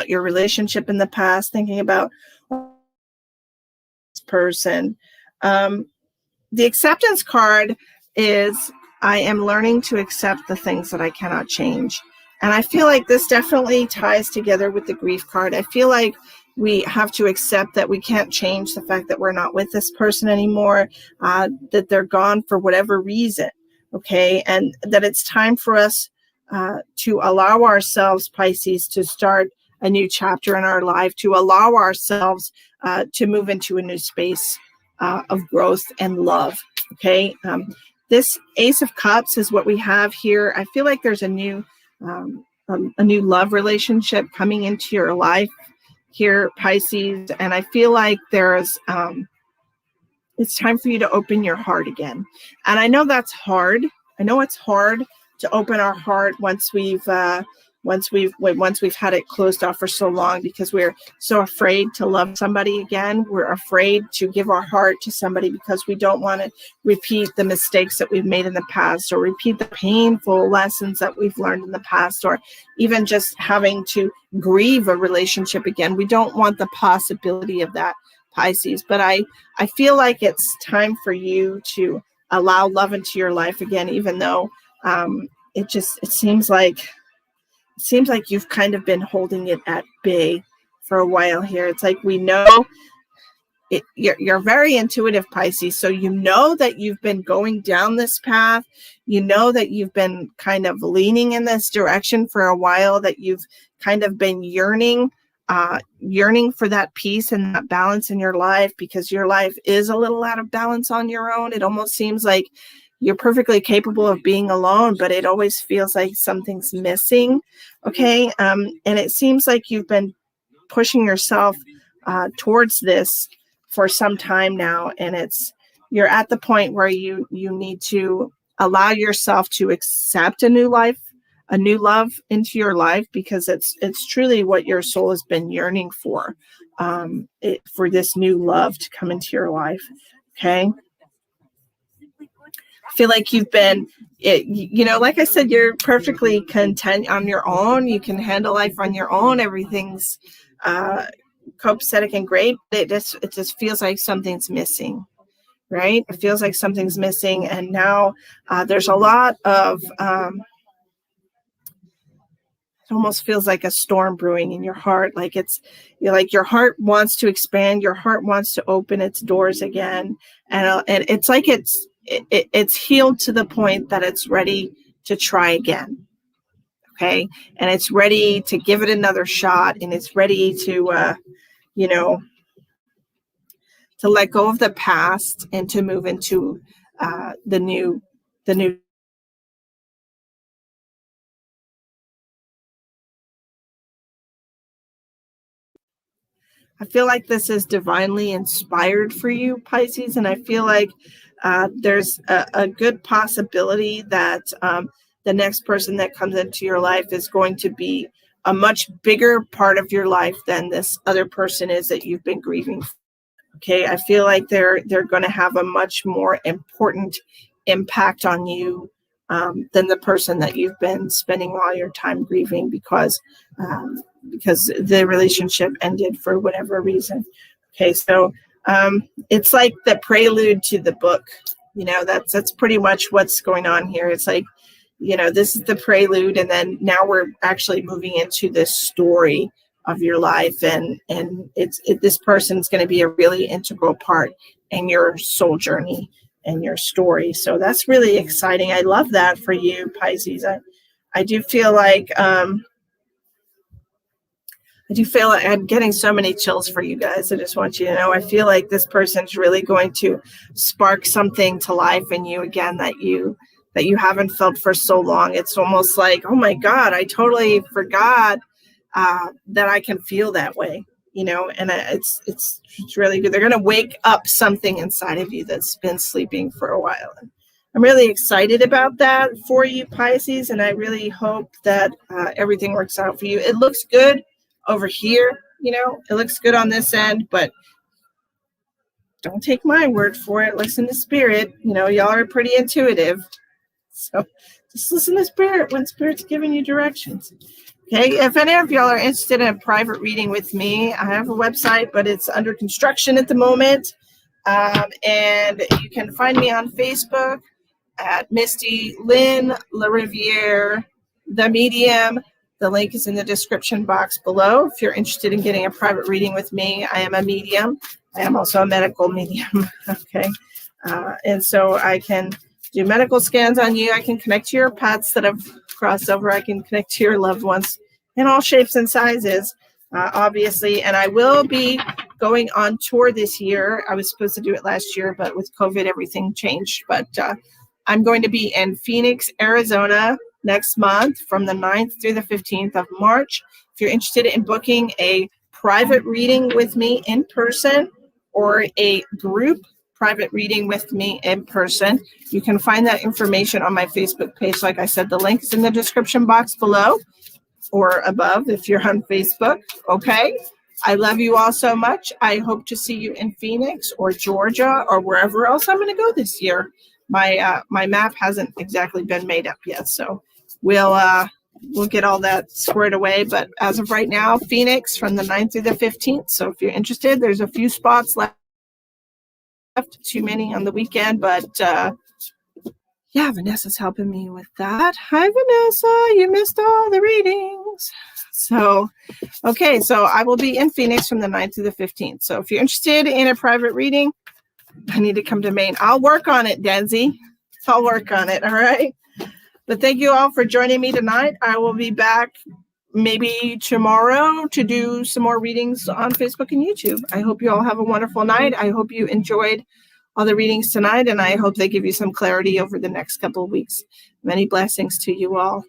your relationship in the past, thinking about this person. The acceptance card is, I am learning to accept the things that I cannot change. And I feel like this definitely ties together with the grief card. I feel like we have to accept that we can't change the fact that we're not with this person anymore, that they're gone for whatever reason, okay? And that it's time for us to allow ourselves, Pisces, to start a new chapter in our life, to allow ourselves to move into a new space of growth and love, okay? This Ace of Cups is what we have here. I feel like there's a new love relationship coming into your life here, Pisces, and I feel like there's it's time for you to open your heart again. And I know that's hard. I know it's hard to open our heart once we've had it closed off for so long, because we're so afraid to love somebody again. We're afraid to give our heart to somebody because we don't want to repeat the mistakes that we've made in the past, or repeat the painful lessons that we've learned in the past, or even just having to grieve a relationship again. We don't want the possibility of that, Pisces. But I feel like it's time for you to allow love into your life again, even though it seems like you've kind of been holding it at bay for a while here. It's like, we know it, you're very intuitive, Pisces. So you know that you've been going down this path. You know that you've been kind of leaning in this direction for a while, that you've kind of been yearning for that peace and that balance in your life, because your life is a little out of balance on your own. It almost seems like you're perfectly capable of being alone, but it always feels like something's missing. Okay. And it seems like you've been pushing yourself towards this for some time now. And you're at the point where you need to allow yourself to accept a new life, a new love into your life, because it's truly what your soul has been yearning for this new love to come into your life. Okay. Feel like you've been, like I said, you're perfectly content on your own. You can handle life on your own. Everything's copacetic and great. It just feels like something's missing. right? It feels like something's missing. And now there's a lot of, it almost feels like a storm brewing in your heart. Like like your heart wants to expand. Your heart wants to open its doors again. And it's like it's healed to the point that it's ready to try again. Okay. And it's ready to give it another shot, and it's ready to, to let go of the past and to move into the new. I feel like this is divinely inspired for you, Pisces, and I feel like there's a good possibility that the next person that comes into your life is going to be a much bigger part of your life than this other person is that you've been grieving. Okay, I feel like they're going to have a much more important impact on you than the person that you've been spending all your time grieving because the relationship ended for whatever reason. Okay, so it's like the prelude to the book. That's pretty much what's going on here. It's like, this is the prelude, and then now we're actually moving into this story of your life, and this person's going to be a really integral part in your soul journey and your story. So that's really exciting. I love that for you, Pisces. I do feel like I'm getting so many chills for you guys. I just want you to know, I feel like this person's really going to spark something to life in you again that you haven't felt for so long. It's almost like, oh my God, I totally forgot that I can feel that way, and it's really good. They're going to wake up something inside of you that's been sleeping for a while. And I'm really excited about that for you, Pisces, and I really hope that everything works out for you. It looks good over here, it looks good on this end, but don't take my word for it. Listen to spirit. Y'all are pretty intuitive, so just listen to spirit when spirit's giving you directions. Okay, if any of y'all are interested in a private reading with me, I have a website, but it's under construction at the moment. And you can find me on Facebook at Misty Lynn LaRiviere, The Medium. The link is in the description box below. If you're interested in getting a private reading with me, I am a medium. I am also a medical medium. Okay, and so I can do medical scans on you. I can connect to your pets that have crossed over. I can connect to your loved ones in all shapes and sizes, obviously. And I will be going on tour this year. I was supposed to do it last year, but with COVID, everything changed. But I'm going to be in Phoenix, Arizona next month from the 9th through the 15th of March. If you're interested in booking a private reading with me in person or a group private reading with me in person, you can find that information on my Facebook page. Like I said, the link is in the description box below or above if you're on Facebook. Okay, I love you all so much. I hope to see you in Phoenix or Georgia or wherever else I'm going to go this year. My map hasn't exactly been made up yet, so we'll get all that squared away. But as of right now, Phoenix from the 9th through the 15th. So if you're interested, there's a few spots left. Too many on the weekend, but yeah, Vanessa's helping me with that. Hi, Vanessa. You missed all the readings. So, okay, so I will be in Phoenix from the 9th to the 15th. So if you're interested in a private reading, I need to come to Maine. I'll work on it, Denzi. I'll work on it, all right? But thank you all for joining me tonight. I will be back maybe tomorrow to do some more readings on Facebook and YouTube. I hope you all have a wonderful night. I hope you enjoyed all the readings tonight, and I hope they give you some clarity over the next couple of weeks. Many blessings to you all.